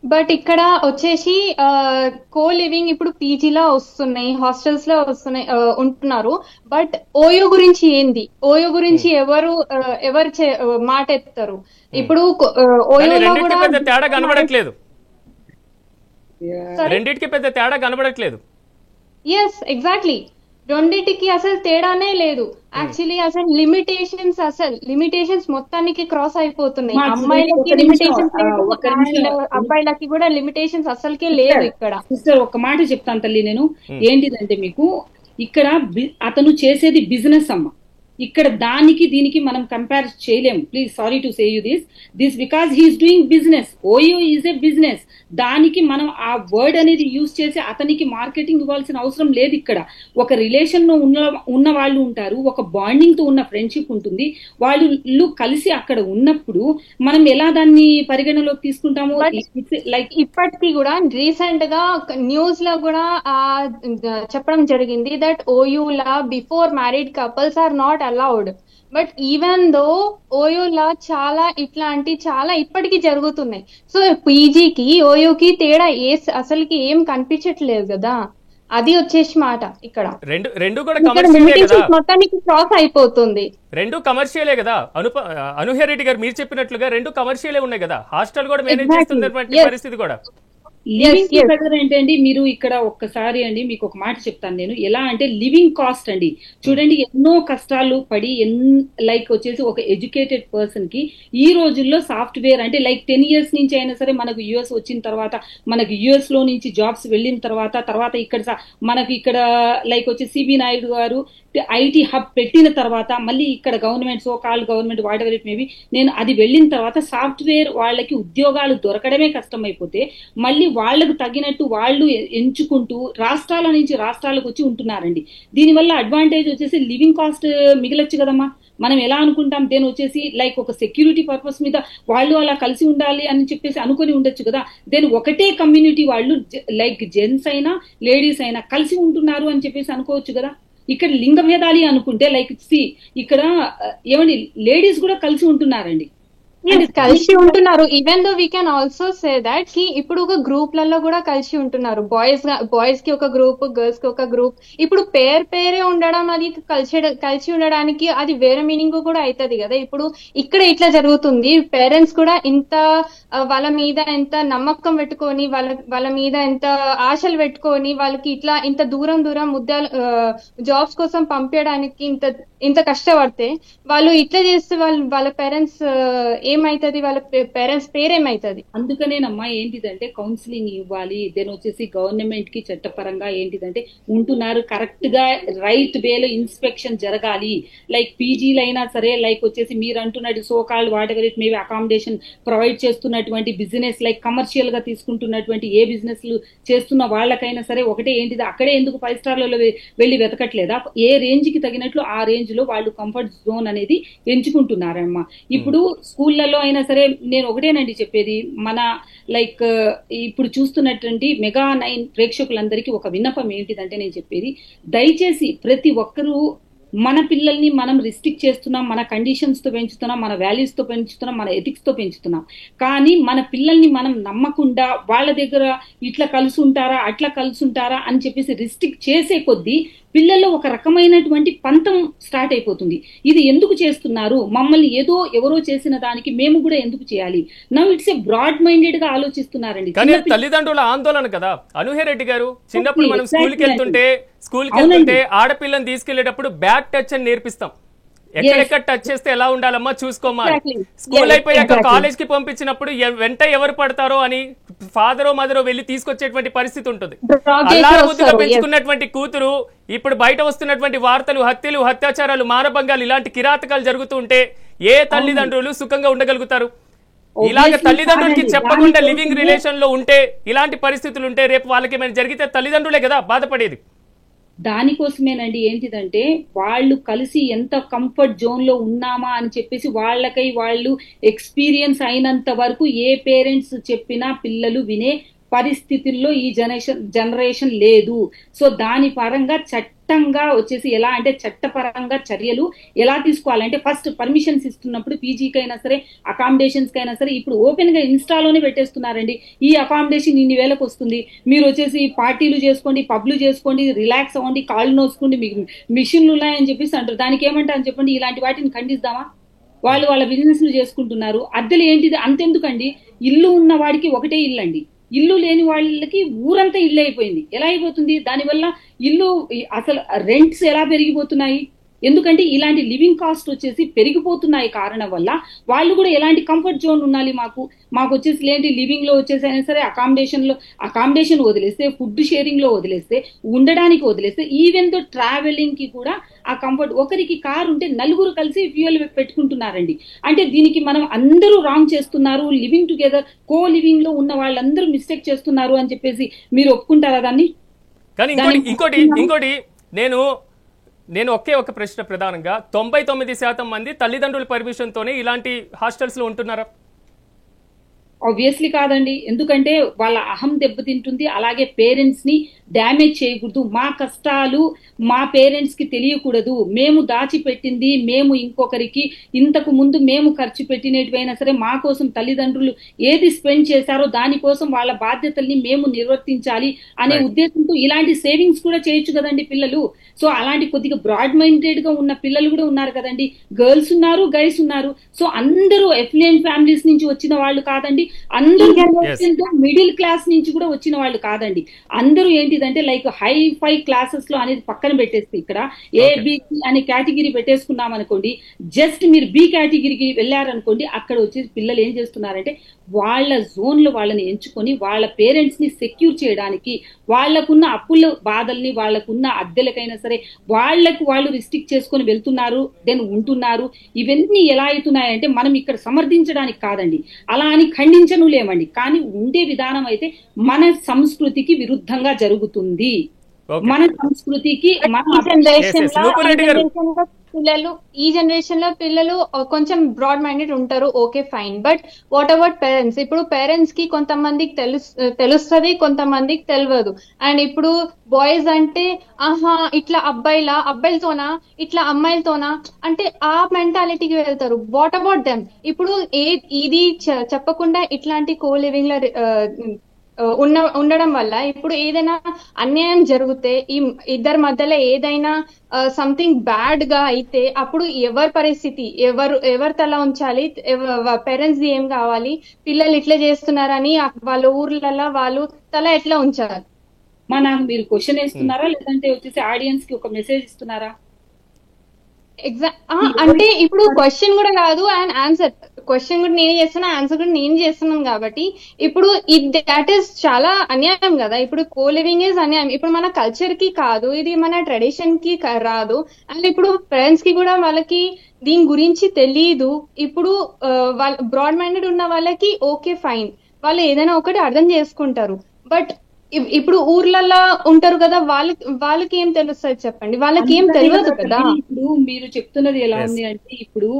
బట్ ఇక్కడ వచ్చేసి కో లివింగ్ ఇప్పుడు పీజీలో వస్తున్నాయి, హాస్టల్స్ లో వస్తున్నాయి, ఉంటున్నారు. బట్ ఓయో గురించి ఏంది? ఓయో గురించి ఎవరు మాట ఎత్తారు? ఇప్పుడు ఓయోలో కూడా తేడా కనబడట్లేదు, రెండింటికి పెద్ద తేడా కనబడట్లేదు. ఎస్, ఎగ్జాక్ట్లీ, రెండింటికి అసలు తేడానే లేదు. యాక్చువల్లీ అసలు లిమిటేషన్స్ మొత్తానికి క్రాస్ అయిపోతున్నాయి. అమ్మాయిలకి లిమిటేషన్స్ లేదు, అబ్బాయిలకి కూడా లిమిటేషన్స్ అసలుకే లేదు. ఇక్కడ సిస్టర్ ఒక మాట చెప్తాను తల్లి నేను, ఏంటిదంటే మీకు ఇక్కడ అతను చేసేది బిజినెస్ అమ్మ. ఇక్కడ దానికి దీనికి మనం కంపేర్ చేయలేము. Please sorry to say you this because he's doing business. OYO is a business. దానికి మనం ఆ వర్డ్ అనేది యూజ్ చేసి అతనికి మార్కెటింగ్ ఇవ్వాల్సిన అవసరం లేదు. ఇక్కడ ఒక రిలేషన్ లో ఉన్న వాళ్ళు ఉంటారు, ఒక బాండింగ్ తో ఉన్న ఫ్రెండ్షిప్ ఉంటుంది. వాళ్ళు కలిసి అక్కడ ఉన్నప్పుడు మనం ఎలా దాన్ని పరిగణలోకి తీసుకుంటాము? లైక్ ఇప్పటికీ కూడా రీసెంట్ గా న్యూస్ లో కూడా చెప్పడం జరిగింది దట్ ఓయూ లా before married couples are not allowed. But even though ఓయోలా చాలా ఇప్పటికీ జరుగుతున్నాయి. సో పీజీకి ఓయోకి తేడా అసలుకి ఏం కనిపించట్లేదు కదా. అది వచ్చేసి మాట ఇక్కడ రెండు కూడా కమర్షియలే కదా, మొత్తానికి క్రాస్ అయిపోతుంది. రెండు కమర్షియలే కదా. అనుహరెడ్డి గారు మీరు చెప్పినట్లుగా రెండు కమర్షియలే ఉన్నాయి కదా. హాస్టల్ కూడా మేనేజ్ చేస్తున్నటువంటి పరిస్థితి కూడా. లివింగ్ టుగెదర్ ఏంటండి, మీరు ఇక్కడ ఒక్కసారి అండి మీకు ఒక మాట చెప్తాను నేను. ఎలా అంటే లివింగ్ కాస్ట్ అండి, చూడండి ఎన్నో కష్టాలు పడి లైక్ వచ్చేసి ఒక ఎడ్యుకేటెడ్ పర్సన్ కి ఈ రోజుల్లో సాఫ్ట్వేర్ అంటే లైక్ 10 years నుంచి అయినా సరే మనకు యుఎస్ వచ్చిన తర్వాత, మనకి యుఎస్ లో నుంచి జాబ్స్ వెళ్ళిన తర్వాత మనకి ఇక్కడ లైక్ వచ్చి సిబి నాయుడు గారు ఐటీ హబ్ పెట్టిన తర్వాత మళ్ళీ ఇక్కడ government what ever it maybe, నేను అది వెళ్ళిన తర్వాత సాఫ్ట్వేర్ వాళ్ళకి ఉద్యోగాలు దొరకడమే కష్టమైపోతే మళ్ళీ వాళ్లకు తగినట్టు వాళ్ళు ఎంచుకుంటూ రాష్ట్రాల నుంచి రాష్ట్రాలకు వచ్చి ఉంటున్నారండి. దీనివల్ల అడ్వాంటేజ్ వచ్చేసి లివింగ్ కాస్ట్ మిగలొచ్చు కదమ్మా. మనం ఎలా అనుకుంటాం, దేని వచ్చేసి లైక్ ఒక సెక్యూరిటీ పర్పస్ మీద వాళ్ళు అలా కలిసి ఉండాలి అని చెప్పేసి అనుకుని ఉండొచ్చు కదా. దేని ఒకటే కమ్యూనిటీ వాళ్ళు లైక్ జెంట్స్ అయినా లేడీస్ అయినా కలిసి ఉంటున్నారు అని చెప్పేసి అనుకోవచ్చు కదా. ఇక్కడ లింగ భేదాలి అనుకుంటే లైక్ ఇక్కడ ఏమండి లేడీస్ కూడా కలిసి ఉంటున్నారండి, కలిసి ఉంటున్నారు. Even though we can also say that ఇప్పుడు ఒక గ్రూప్లలో కూడా కలిసి ఉంటున్నారు. బాయ్స్ కి ఒక గ్రూప్, గర్ల్స్ కి ఒక గ్రూప్. ఇప్పుడు పేరే ఉండడం అది కలిసి ఉండడానికి అది వేరే మీనింగ్ కూడా అవుతుంది కదా. ఇప్పుడు ఇక్కడ ఇట్లా జరుగుతుంది. పేరెంట్స్ కూడా ఇంత వాళ్ళ మీద ఎంత నమ్మకం పెట్టుకొని, వాళ్ళ మీద ఎంత ఆశలు పెట్టుకొని వాళ్ళకి ఇట్లా ఇంత దూరం జాబ్స్ కోసం పంపించడానికి ఇంత కష్టపడితే వాళ్ళు ఇట్లా చేస్తే వాళ్ళ పేరెంట్స్ ఏమైతుంది, వాళ్ళ పేరెంట్స్ పేరేమైతుంది? అందుకనేనమ్మా ఏంటిదంటే కౌన్సిలింగ్ ఇవ్వాలి. దెన్ వచ్చేసి గవర్నమెంట్ కి చట్టపరంగా ఏంటిదంటే ఉంటున్నారు కరెక్ట్ గా రైట్ వేలో ఇన్స్పెక్షన్ జరగాలి. లైక్ పీజీలు అయినా సరే, లైక్ వచ్చేసి మీరు అంటున్నట్టు so called whatever it maybe accommodation provide చేస్తున్నటువంటి బిజినెస్, లైక్ కమర్షియల్ గా తీసుకుంటున్నటువంటి ఏ బిజినెస్ చేస్తున్న వాళ్ళకైనా సరే ఒకటే ఏంటిది, అక్కడే ఎందుకు 5 స్టార్లలో వెళ్ళి వెతకట్లేదా? ఏ రేంజ్ కి తగినట్లు ఆ రేంజ్ లో వాళ్ళు కంఫర్ట్ జోన్ అనేది ఎంచుకుంటున్నారమ్మా. ఇప్పుడు స్కూల్లో అయినా సరే నేను ఒకటేనండి చెప్పేది, మన లైక్ ఇప్పుడు చూస్తున్నటువంటి MEGA9 ప్రేక్షకులందరికీ ఒక విన్నపం ఏంటిదంటే నేను చెప్పేది, దయచేసి ప్రతి ఒక్కరూ మన పిల్లల్ని మనం రిస్ట్రిక్ట్ చేస్తున్నాం, మన కండిషన్స్ తో పెంచుతున్నాం, మన వాల్యూస్ తో పెంచుతున్నాం, మన ఎథిక్స్ తో పెంచుతున్నాం. కానీ మన పిల్లల్ని మనం నమ్మకుండా వాళ్ళ దగ్గర ఇట్లా కలిసి ఉంటారా అట్లా కలిసి ఉంటారా అని చెప్పేసి రిస్ట్రిక్ట్ చేసే కొద్దీ పిల్లల్లో ఒక రకమైనటువంటి పంతం స్టార్ట్ అయిపోతుంది. ఇది ఎందుకు చేస్తున్నారు, మమ్మల్ని ఎవరో చేసిన దానికి మేము కూడా ఎందుకు చేయాలి? Now it's a broad minded గా ఆలోచిస్తున్నారండి. తల్లిదండ్రుల ఆందోళన కదా అనుహరెడ్డి గారు. చిన్నప్పుడు మనం స్కూల్కి వెళ్తుంటే ఆడపిల్లని తీసుకెళ్లేటప్పుడు బ్యాక్ టచ్ అని నేర్పిస్తాం. ఎక్కడెక్కడ టచ్ చేస్తే ఎలా ఉండాలమ్మా చూసుకోమా. Exactly. స్కూల్ Yes, అయిపోయాక exactly. కాలేజ్ కి పంపించినప్పుడు వెంట ఎవరు పడతారో అని ఫాదరో మదరో వెళ్ళి తీసుకొచ్చేటువంటి పరిస్థితి ఉంటుంది. Draw చేసి అల్లారు ముద్దుగా వస్తారు. Yes. పెంచుకున్నటువంటి కూతురు ఇప్పుడు బయట వస్తున్నటువంటి వార్తలు, హత్యలు, అత్యాచారాలు, మానభంగాలు ఇలాంటి కిరాతకాలు జరుగుతూ ఉంటే ఏ తల్లిదండ్రులు సుఖంగా ఉండగలుగుతారు? ఇలాగ Obviously తల్లిదండ్రులకి కాదండి. చెప్పకుండా దానికోసమే- లివింగ్ రిలేషన్ లో ఉంటే ఇలాంటి పరిస్థితులు ఉంటే రేపు వాళ్ళకి ఏమైనా జరిగితే తల్లిదండ్రులే కదా బాధపడేది. దానికోసమేనండి ఏంటిదంటే వాళ్ళు కలిసి ఎంత కంఫర్ట్ జోన్ లో ఉన్నామా అని చెప్పేసి వాళ్ళకై వాళ్ళు ఎక్స్పీరియన్స్ అయినంత వరకు ఏ పేరెంట్స్ చెప్పినా పిల్లలు వినే పరిస్థితుల్లో ఈ జనరేషన్ లేదు. సో దాని పరంగా చట్టంగా వచ్చేసి ఎలా అంటే చట్టపరంగా చర్యలు ఎలా తీసుకోవాలంటే ఫస్ట్ పర్మిషన్స్ ఇస్తున్నప్పుడు పీజీకైనా సరే అకామిడేషన్స్ కైనా సరే ఇప్పుడు ఓపెన్ గా ఇన్స్టాలోనే పెట్టేస్తున్నారండి. ఈ అకామిడేషన్ ఇన్ని వేలకు వస్తుంది, మీరు వచ్చేసి పార్టీలు చేసుకోండి, పబ్లు చేసుకోండి, రిలాక్స్ అవ్వండి, కాళ్ళు నోసుకోండి, మీకు మిషన్లు ఉన్నాయని చెప్పేసి అంటారు. దానికి ఏమంటారని చెప్పండి, ఇలాంటి వాటిని ఖండిస్తామా? వాళ్ళు వాళ్ళ బిజినెస్లు చేసుకుంటున్నారు. అద్దెలు ఏంటిది అంతెందుకండి, ఇల్లు ఉన్న వాడికి ఒకటే ఇల్లు అండి, ఇల్లు లేని వాళ్ళకి ఊరంతా ఇల్లు అయిపోయింది. ఎలా అయిపోతుంది? దానివల్ల ఇల్లు అసలు రెంట్స్ ఎలా పెరిగిపోతున్నాయి? ఎందుకంటే ఇలాంటి లివింగ్ కాస్ట్ వచ్చేసి పెరిగిపోతున్నాయి కారణం వల్ల వాళ్ళు కూడా ఎలాంటి కంఫర్ట్ జోన్ ఉండాలి. మాకు వచ్చేసి ఏంటి లివింగ్ లో వచ్చేసి అయినా సరే అకామిడేషన్ వదిలేస్తే, ఫుడ్ షేరింగ్ లో వదిలేస్తే, ఉండడానికి వదిలేస్తే, ఈవెన్ తో ట్రావెలింగ్ కి కూడా ఆ కంఫర్ట్. ఒకరికి కారు ఉంటే నలుగురు కలిసి ఫ్యూయల్ పెట్టుకుంటున్నారండి. అంటే దీనికి మనం అందరూ రాంగ్ చేస్తున్నారు, లివింగ్ టుగెదర్ కో లివింగ్ లో ఉన్న వాళ్ళందరూ మిస్టేక్ చేస్తున్నారు అని చెప్పేసి మీరు ఒప్పుకుంటారా దాన్ని? కానీ ఇంకోటి నేను ఒకే ఒక ప్రశ్న ప్రధానంగా 99% మంది తల్లిదండ్రుల పర్మిషన్ తోనే ఇలాంటి హాస్టల్స్ లో ఉంటున్నారా? ఆబ్వియస్లీ కాదండి. ఎందుకంటే వాళ్ళ అహం దెబ్బతింటుంది, అలాగే పేరెంట్స్ ని డ్యామేజ్ చేయకూడదు. మా కష్టాలు మా పేరెంట్స్ కి తెలియకూడదు, మేము దాచిపెట్టింది మేము ఇంకొకరికి ఇంతకు ముందు మేము ఖర్చు పెట్టినటువైనా సరే మా కోసం తల్లిదండ్రులు ఏది స్పెండ్ చేశారో దానికోసం వాళ్ళ బాధ్యతల్ని మేము నిర్వర్తించాలి అనే ఉద్దేశంతో ఇలాంటి సేవింగ్స్ కూడా చేయొచ్చు కదండి పిల్లలు. సో అలాంటి కొద్దిగా బ్రాడ్ మైండెడ్ గా ఉన్న పిల్లలు కూడా ఉన్నారు కదండి, గర్ల్స్ ఉన్నారు, గైస్ ఉన్నారు. సో అందరూ ఎఫ్లుయెంట్ ఫ్యామిలీస్ నుంచి వచ్చిన వాళ్ళు కాదండి, అందరూ మిడిల్ క్లాస్ నుంచి కూడా వచ్చిన వాళ్ళు కాదండి. అందరూ ఏంటిదంటే లైక్ హై ఫై క్లాసెస్ లో అనేది పక్కన పెట్టేస్తే ఇక్కడ ఏబిసి అనే కేటగిరీ పెట్టేసుకున్నాం అనుకోండి, జస్ట్ మీరు బి కేటగిరీకి వెళ్ళారనుకోండి, అక్కడ వచ్చేసి పిల్లలు ఏం చేస్తున్నారంటే వాళ్ళ జోన్ లో వాళ్ళని ఎంచుకొని వాళ్ళ పేరెంట్స్ ని సెక్యూర్ చేయడానికి, వాళ్లకున్న అప్పుల బాధల్ని, వాళ్లకున్న అద్దెలకైనా సరే వాళ్ళు రిస్ట్రిక్ట్ చేసుకొని వెళ్తున్నారు, దెన్ ఉంటున్నారు. ఇవన్నీ ఎలా అవుతున్నాయంటే మనం ఇక్కడ సమర్థించడానికి కాదండి, అలా అని ఖండించను లేమండి, కానీ ఉండే విధానం అయితే మన సంస్కృతికి విరుద్ధంగా జరుగుతుంది. మన సంస్కృతికి ఈ జనరేషన్ లో పిల్లలు కొంచెం బ్రాడ్ మైండెడ్ ఉంటారు, okay fine. But what about parents? ఇప్పుడు పేరెంట్స్ కి కొంతమందికి తెలుస్తుంది, కొంతమందికి తెలియదు. అండ్ ఇప్పుడు బాయ్స్ అంటే ఆహా ఇట్లా అబ్బాయిలతోనా, ఇట్లా అమ్మాయిలతోనా అంటే ఆ మెంటాలిటీకి వెళ్తారు. What about them? ఇప్పుడు ఇది చెప్పకుండా ఇట్లాంటి కో లివింగ్ లో ఉండడం వల్ల ఇప్పుడు ఏదైనా అన్యాయం జరిగితే, ఈ ఇద్దరి మధ్యలో ఏదైనా సంథింగ్ బ్యాడ్ గా అయితే అప్పుడు ఎవరి పరిస్థితి, ఎవరు తల ఉంచాలి? పేరెంట్స్ ఏం కావాలి? పిల్లలు ఇట్లా చేస్తున్నారని వాళ్ళ ఊర్లలో వాళ్ళు తల ఎట్లా ఉంచాలి? నాకు మీరు క్వశ్చన్ వేస్తున్నారా లేదంటే వచ్చేసి ఆడియన్స్ కి ఒక మెసేజ్ ఇస్తున్నారా? అంటే ఇప్పుడు క్వశ్చన్ కూడా కాదు అండ్ ఆన్సర్. క్వశ్చన్ కూడా నేనే చేస్తున్నా, ఆన్సర్ కూడా నేను చేస్తున్నాను. కాబట్టి ఇప్పుడు దాట్ ఈస్ చాలా అన్యాయం కదా. ఇప్పుడు కో లివింగ్ ఈజ్ అన్యాయం. ఇప్పుడు మన కల్చర్ కి కాదు, ఇది మన ట్రెడిషన్ కి రాదు. అండ్ ఇప్పుడు పేరెంట్స్ కి కూడా వాళ్ళకి దీని గురించి తెలీదు. ఇప్పుడు వాళ్ళ బ్రాడ్ మైండెడ్ ఉన్న వాళ్ళకి ఓకే ఫైన్, వాళ్ళు ఏదైనా ఒకటి అర్థం చేసుకుంటారు. బట్ ఇప్పుడు ఊర్లలో ఉంటారు కదా, వాళ్ళకి ఏం తెలుస్తుంది చెప్పండి? వాళ్ళకి ఏం తెలియదు కదా. ఇప్పుడు మీరు చెప్తున్నది ఎలా ఉంది అంటే, ఇప్పుడు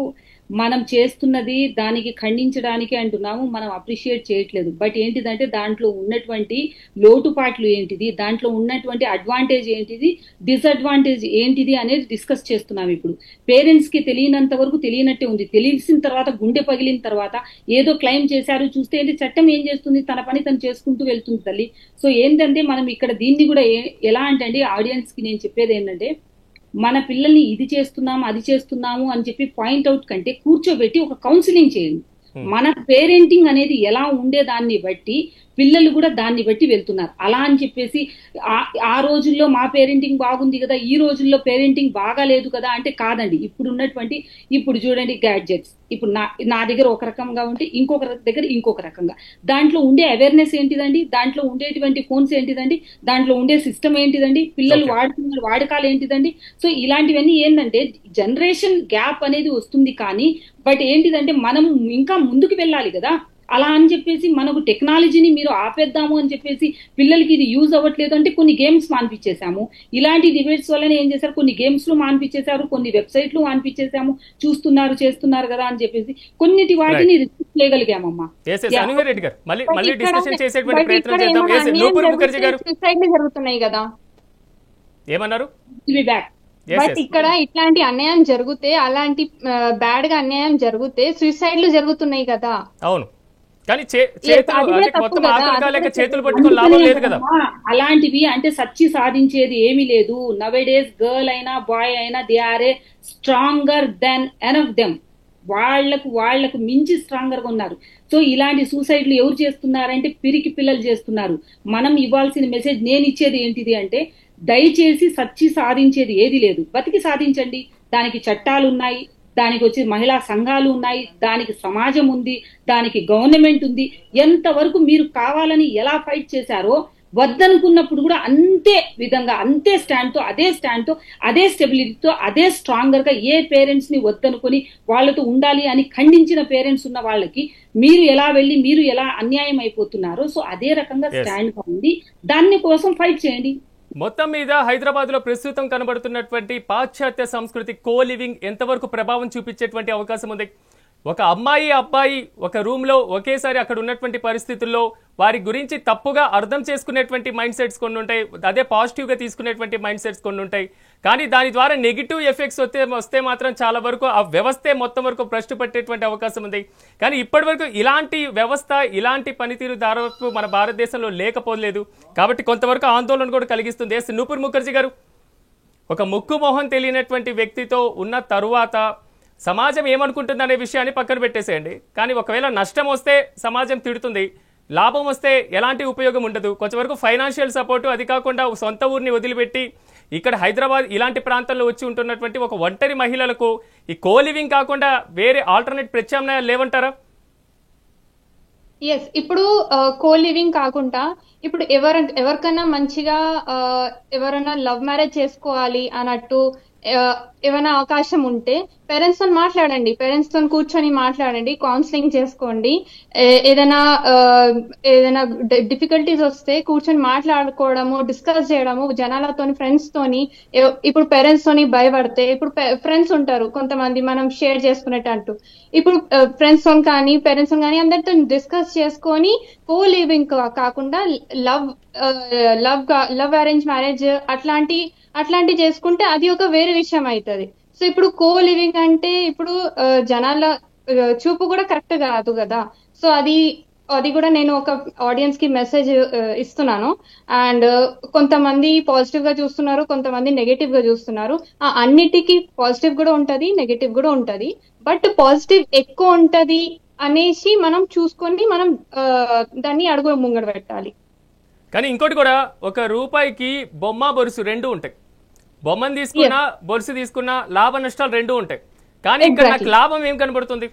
మనం చేస్తున్నది దానికి ఖండించడానికి అంటున్నాము, మనం అప్రిషియేట్ చేయట్లేదు. బట్ ఏంటిదంటే దాంట్లో ఉన్నటువంటి లోటుపాట్లు ఏంటిది, దాంట్లో ఉన్నటువంటి అడ్వాంటేజ్ ఏంటిది, డిసడ్వాంటేజ్ ఏంటిది అనేది డిస్కస్ చేస్తున్నాం. ఇప్పుడు పేరెంట్స్ కి తెలియనంత వరకు తెలియనట్టే ఉంది. తెలిసిన తర్వాత గుండె పగిలిన తర్వాత ఏదో క్లెయిమ్ చేశారు, చూస్తే ఏంటి చట్టం ఏం చేస్తుంది, తన పని తను చేసుకుంటూ వెళ్తుంది తల్లి. సో ఏంటంటే మనం ఇక్కడ దీన్ని కూడా ఎలా అంటే ఆడియన్స్ కి నేను చెప్పేది ఏంటంటే, మన పిల్లల్ని ఇది చేస్తున్నాము అది చేస్తున్నాము అని చెప్పి పాయింట్ అవుట్ కంటే కూర్చోబెట్టి ఒక కౌన్సిలింగ్ చేయండి. మన పేరెంటింగ్ అనేది ఎలా ఉండే దాన్ని బట్టి పిల్లలు కూడా దాన్ని బట్టి వెళ్తున్నారు. అలా అని చెప్పేసి ఆ రోజుల్లో మా పేరెంటింగ్ బాగుంది కదా, ఈ రోజుల్లో పేరెంటింగ్ బాగాలేదు కదా అంటే కాదండి. ఇప్పుడు చూడండి గ్యాడ్జెట్స్, ఇప్పుడు నా దగ్గర ఒక రకంగా ఉంటే ఇంకొక దగ్గర ఇంకొక రకంగా. దాంట్లో ఉండే అవేర్నెస్ ఏంటిదండి, దాంట్లో ఉండేటువంటి ఫోన్స్ ఏంటిదండి, దాంట్లో ఉండే సిస్టమ్ ఏంటిదండి, పిల్లలు వాడుతున్న వాడకాలు ఏంటిదండి. సో ఇలాంటివన్నీ ఏంటంటే జనరేషన్ గ్యాప్ అనేది వస్తుంది. కానీ బట్ ఏంటిదంటే మనం ఇంకా ముందుకు వెళ్ళాలి కదా. అలా అని చెప్పేసి మనకు టెక్నాలజీని మీరు ఆపేద్దాము అని చెప్పేసి పిల్లలకి ఇది యూజ్ అవ్వట్లేదు అంటే కొన్ని గేమ్స్ మాన్పించేసాము. ఇలాంటి డిబేట్స్ వల్లనే ఏం చేశారు, కొన్ని గేమ్స్ లు మాన్పించేశారు, కొన్ని వెబ్సైట్లు మాన్పించేసాము, చూస్తున్నారు చేస్తున్నారు కదా అని చెప్పేసి కొన్నిటి వాటిని రిస్ట్రిక్ట్ చేయగలిగామమ్మా. జరుగుతున్నాయి కదా ఏమన్నారు. బట్ ఇక్కడ ఇట్లాంటి అన్యాయం జరిగితే, అలాంటి బ్యాడ్ గా అన్యాయం జరిగితే సూసైడ్లు జరుగుతున్నాయి కదా. అవును, కానీ చేతులు పట్టుకొని లాభం లేదు కదా. అలాంటివి అంటే సచ్చి సాధించేది ఏమీ లేదు. నవేడేస్ గర్ల్ అయినా బాయ్ అయినా they are a stronger than any of them. వాళ్లకు మించి స్ట్రాంగర్ గా ఉన్నారు. సో ఇలాంటి సూసైడ్లు ఎవరు చేస్తున్నారంటే పిరికి పిల్లలు చేస్తున్నారు. మనం ఇవ్వాల్సిన మెసేజ్, నేను ఇచ్చేది ఏంటిది అంటే దయచేసి సచ్చి సాధించేది ఏది లేదు, బతికి సాధించండి. దానికి చట్టాలు ఉన్నాయి, దానికి వచ్చి మహిళా సంఘాలు ఉన్నాయి, దానికి సమాజం ఉంది, దానికి గవర్నమెంట్ ఉంది. ఎంతవరకు మీరు కావాలని ఎలా ఫైట్ చేశారో వద్దనుకున్నప్పుడు కూడా అంతే విధంగా, అంతే స్టాండ్తో, అదే స్టెబిలిటీతో, అదే స్ట్రాంగర్ గా ఏ పేరెంట్స్ ని వద్దనుకొని వాళ్ళతో ఉండాలి అని ఖండించిన పేరెంట్స్ ఉన్న వాళ్ళకి మీరు ఎలా వెళ్ళి మీరు ఎలా అన్యాయం అయిపోతున్నారో సో అదే రకంగా స్టాండ్ గా ఉంది. దాన్ని కోసం ఫైట్ చేయండి. మొత్తం మీద హైదరాబాద్ లో ప్రస్తుతం కనబడుతున్నటువంటి పాశ్చాత్య సంస్కృతి కో లివింగ్ ఎంతవరకు ప్రభావం చూపించేటువంటి అవకాశం ఉంది? ఒక అమ్మాయి అబ్బాయి ఒక రూమ్ లో ఒకేసారి అక్కడ ఉన్నటువంటి పరిస్థితుల్లో వారి గురించి తప్పుగా అర్థం చేసుకునేటువంటి మైండ్ సెట్స్ కొన్ని ఉంటాయి, అదే పాజిటివ్ గా తీసుకునేటువంటి మైండ్ సెట్స్ కొన్ని ఉంటాయి. కానీ దాని ద్వారా నెగిటివ్ ఎఫెక్ట్స్ వస్తే మాత్రం చాలా వరకు ఆ వ్యవస్థే మొత్తం వరకు భ్రష్టు పట్టేటువంటి అవకాశం ఉంది. కానీ ఇప్పటి వరకు ఇలాంటి వ్యవస్థ, ఇలాంటి పనితీరు దాదాపు మన భారతదేశంలో లేకపోలేదు. కాబట్టి కొంతవరకు ఆందోళన కూడా కలిగిస్తుంది. నూపూర్ ముఖర్జీ గారు, ఒక ముక్కు మొహం తెలియనటువంటి వ్యక్తితో ఉన్న తరువాత సమాజం ఏమనుకుంటుంది అనే విషయాన్ని పక్కన పెట్టేసేయండి. కానీ ఒకవేళ నష్టం వస్తే సమాజం తిడుతుంది, లాభం వస్తే ఎలాంటి ఉపయోగం ఉండదు. కొంతవరకు ఫైనాన్షియల్ సపోర్టు, అది కాకుండా సొంత ఊరిని వదిలిపెట్టి ఇక్కడ హైదరాబాద్ ఇలాంటి ప్రాంతాల్లో వచ్చి ఉంటున్నటువంటి ఒక ఒంటరి మహిళలకు ఈ కో లివింగ్ కాకుండా వేరే ఆల్టర్నేట్ ప్రత్యామ్నాయాలు లేవంటారా? ఎస్, ఇప్పుడు కో లివింగ్ కాకుండా ఇప్పుడు ఎవరికైనా మంచిగా ఎవరైనా లవ్ మ్యారేజ్ చేసుకోవాలి అన్నట్టు ఏమైనా అవకాశం ఉంటే పేరెంట్స్ తో మాట్లాడండి, పేరెంట్స్ తో కూర్చొని మాట్లాడండి, కౌన్సిలింగ్ చేసుకోండి. ఏదైనా డిఫికల్టీస్ వస్తే కూర్చొని మాట్లాడుకోవడము, డిస్కస్ చేయడము జనాలతోని, ఫ్రెండ్స్ తోని. ఇప్పుడు పేరెంట్స్ తోని భయపడితే ఇప్పుడు ఫ్రెండ్స్ ఉంటారు కొంతమంది మనం షేర్ చేసుకునేటట్టు. ఇప్పుడు ఫ్రెండ్స్ తో కానీ పేరెంట్స్ తో కానీ అందరితో డిస్కస్ చేసుకొని కో లివింగ్ కాకుండా లవ్ అరేంజ్ మ్యారేజ్ అట్లాంటి చేసుకుంటే అది ఒక వేరే విషయం అవుతుంది. సో ఇప్పుడు కో లివింగ్ అంటే ఇప్పుడు జనాల చూపు కూడా కరెక్ట్ కాదు కదా. సో అది కూడా నేను ఒక ఆడియన్స్ కి మెసేజ్ ఇస్తున్నాను. అండ్ కొంతమంది పాజిటివ్ గా చూస్తున్నారు, కొంతమంది నెగటివ్ గా చూస్తున్నారు. అన్నిటికీ పాజిటివ్ కూడా ఉంటది, నెగటివ్ కూడా ఉంటది. బట్ పాజిటివ్ ఎక్కువ ఉంటది అనేసి మనం చూసుకొని మనం దాన్ని అడుగు ముంగడ పెట్టాలి. కానీ ఇంకోటి కూడా, ఒక రూపాయికి బొమ్మ బొరుసు రెండు ఉంటాయి. బొమ్మను తీసుకున్నా బొరుసు తీసుకున్నా లాభ నష్టాలు రెండు ఉంటాయి. కానీ ఇక్కడ నాకు లాభం ఏం కనబడుతుంది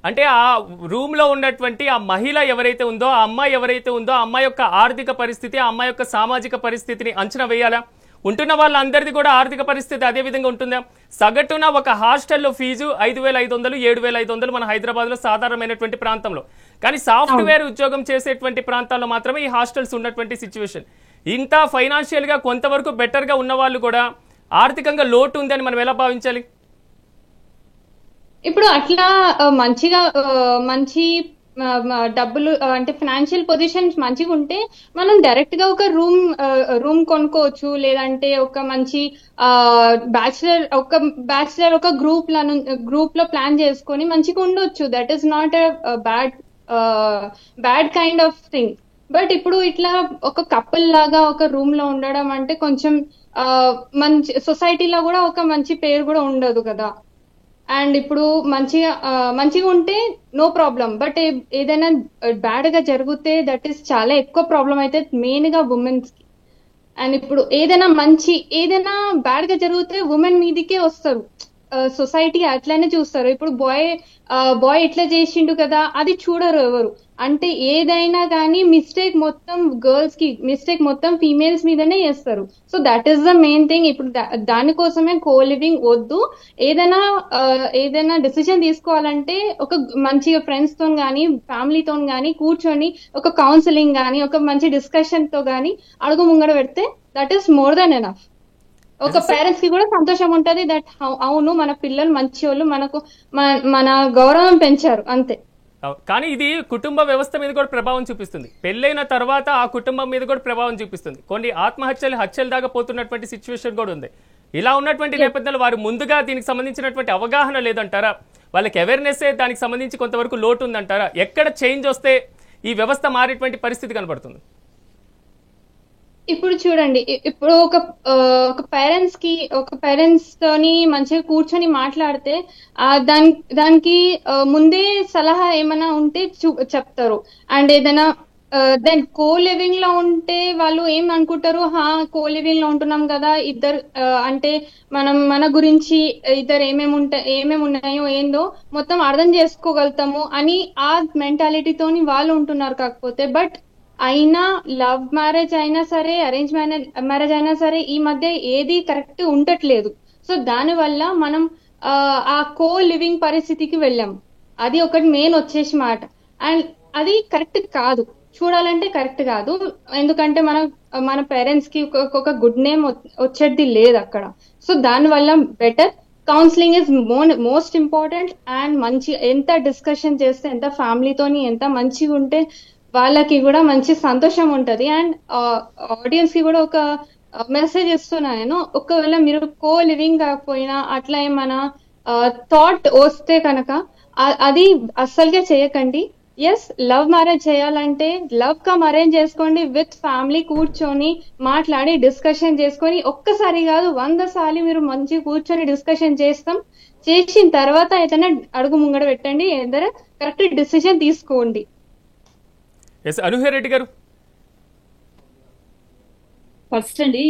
అంటే ఆ రూమ్ లో ఉన్నటువంటి ఆ మహిళ ఎవరైతే ఉందో, ఆ అమ్మాయి ఎవరైతే ఉందో, ఆ అమ్మాయి యొక్క ఆర్థిక పరిస్థితి, ఆ అమ్మాయి యొక్క సామాజిక పరిస్థితిని అంచనా వేయాలా? ఉంటున్న వాళ్ళందరిది కూడా ఆర్థిక పరిస్థితి అదే విధంగా ఉంటుందా? సగటున ఒక హాస్టల్లో ఫీజు 5,500, 7,500 మన హైదరాబాద్ లో సాధారణమైనటువంటి ప్రాంతంలో. కానీ సాఫ్ట్వేర్ ఉద్యోగం చేసేటువంటి ప్రాంతాల్లో మాత్రమే ఈ హాస్టల్స్ ఉన్నటువంటి సిచ్యువేషన్. ఇంత ఫైనాన్షియల్ గా కొంతవరకు బెటర్ గా ఉన్న వాళ్ళు కూడా ఆర్థికంగా లోటు ఉందని మనం ఎలా భావించాలి? ఇప్పుడు అట్లా మంచి డబ్బులు అంటే ఫైనాన్షియల్ పొజిషన్స్ మంచిగా ఉంటే మనం డైరెక్ట్ గా ఒక రూమ్ కొనుక్కోవచ్చు. లేదంటే ఒక మంచి బ్యాచిలర్ ఒక గ్రూప్ లో ప్లాన్ చేసుకొని మంచిగా ఉండొచ్చు. That is not a bad kind of thing. But ఇప్పుడు ఇట్లా ఒక కపుల్ లాగా ఒక రూమ్ లో ఉండడం అంటే కొంచెం మంచి సొసైటీలో కూడా ఒక మంచి పేరు కూడా ఉండదు కదా. అండ్ ఇప్పుడు మంచిగా ఉంటే నో ప్రాబ్లం, బట్ ఏదైనా బ్యాడ్ గా జరిగితే దట్ ఈస్ చాలా ఎక్కువ ప్రాబ్లం అయితే మెయిన్ గా ఉమెన్స్ కి. అండ్ ఇప్పుడు ఏదైనా బ్యాడ్ గా జరిగితే ఉమెన్ మీదికే వస్తారు, సొసైటీ అట్లనే చూస్తారు. ఇప్పుడు బాయ్ ఇట్లా చేసిండు కదా అది చూడరు ఎవరు. అంటే ఏదైనా కానీ మిస్టేక్ మొత్తం ఫీమేల్స్ మీదనే చేస్తారు. So that is the main thing. ఇప్పుడు దానికోసమే కో లివింగ్ వద్దు. ఏదైనా డెసిషన్ తీసుకోవాలంటే ఒక మంచిగా ఫ్రెండ్స్ తో గానీ ఫ్యామిలీతో గానీ కూర్చొని ఒక కౌన్సిలింగ్ గానీ ఒక మంచి డిస్కషన్ తో గానీ అడుగు ముంగడ పెడితే that is more than enough. ఒక పేరెంట్స్ కి కూడా సంతోషం ఉంటది దట్ అవును మన పిల్లలు మంచి వాళ్ళు, మనకు మన గౌరవం పెంచారు అంతే. కానీ ఇది కుటుంబ వ్యవస్థ మీద కూడా ప్రభావం చూపిస్తుంది. పెళ్ళైన తర్వాత ఆ కుటుంబం మీద కూడా ప్రభావం చూపిస్తుంది. కొన్ని హత్యల దాకా పోతున్నటువంటి సిచ్యువేషన్ కూడా ఉంది. ఇలా ఉన్నటువంటి నేపథ్యంలో వారు ముందుగా దీనికి సంబంధించినటువంటి అవగాహన లేదంటారా? వాళ్ళకి అవేర్నెస్ దానికి సంబంధించి కొంతవరకు లోటు ఉందంటారా? ఎక్కడ చేంజ్ వస్తే ఈ వ్యవస్థ మారేటువంటి పరిస్థితి కనబడుతుంది? ఇప్పుడు చూడండి, ఇప్పుడు ఒక పేరెంట్స్ తోని మంచిగా కూర్చొని మాట్లాడితే దానికి ముందే సలహా ఏమైనా ఉంటే చెప్తారు. అండ్ ఏదైనా దెన్ కో లివింగ్ లో ఉంటే వాళ్ళు ఏం అనుకుంటారు, కో లివింగ్ లో ఉంటున్నాం కదా ఇద్దరు, అంటే మన గురించి ఇద్దరు ఏమేమి ఉన్నాయో ఏందో మొత్తం అర్థం చేసుకోగలుగుతాము అని ఆ మెంటాలిటీతోని వాళ్ళు ఉంటున్నారు. కాకపోతే బట్ అయినా లవ్ మ్యారేజ్ అయినా సరే అరేంజ్ మ్యారేజ్ అయినా సరే ఈ మధ్య ఏది కరెక్ట్ ఉండట్లేదు. సో దాని వల్ల మనం ఆ కో లివింగ్ పరిస్థితికి వెళ్ళాము. అది ఒకటి మెయిన్ వచ్చేసి మాట. అండ్ అది కరెక్ట్ కాదు, చూడాలంటే కరెక్ట్ కాదు. ఎందుకంటే మన పేరెంట్స్ కి ఒక గుడ్ నేమ్ వచ్చేది లేదు అక్కడ. సో దాని వల్ల better counselling is most important. And మంచి ఎంత డిస్కషన్ చేస్తే ఎంత ఫ్యామిలీతోని ఎంత మంచిగా ఉంటే వాళ్ళకి కూడా మంచి సంతోషం ఉంటది. అండ్ ఆడియన్స్ కి కూడా ఒక మెసేజ్ ఇస్తున్నా నేను, ఒకవేళ మీరు కో లివింగ్ కాకపోయినా అట్లా ఏమైనా థాట్ వస్తే కనుక అది అస్సలుగా చేయకండి. ఎస్, లవ్ మ్యారేజ్ చేయాలంటే లవ్ కమ్ అరేంజ్ చేసుకోండి, విత్ ఫ్యామిలీ కూర్చొని మాట్లాడి డిస్కషన్ చేసుకొని, ఒక్కసారి కాదు 100 సార్లు మీరు మంచిగా కూర్చొని డిస్కషన్ చేసిన తర్వాత ఏదైనా అడుగు ముంగడ పెట్టండి, ఏదైనా కరెక్ట్ డిసిజన్ తీసుకోండి. అనూహ్య రెడ్డి గారు, ఫస్ట్ అండి,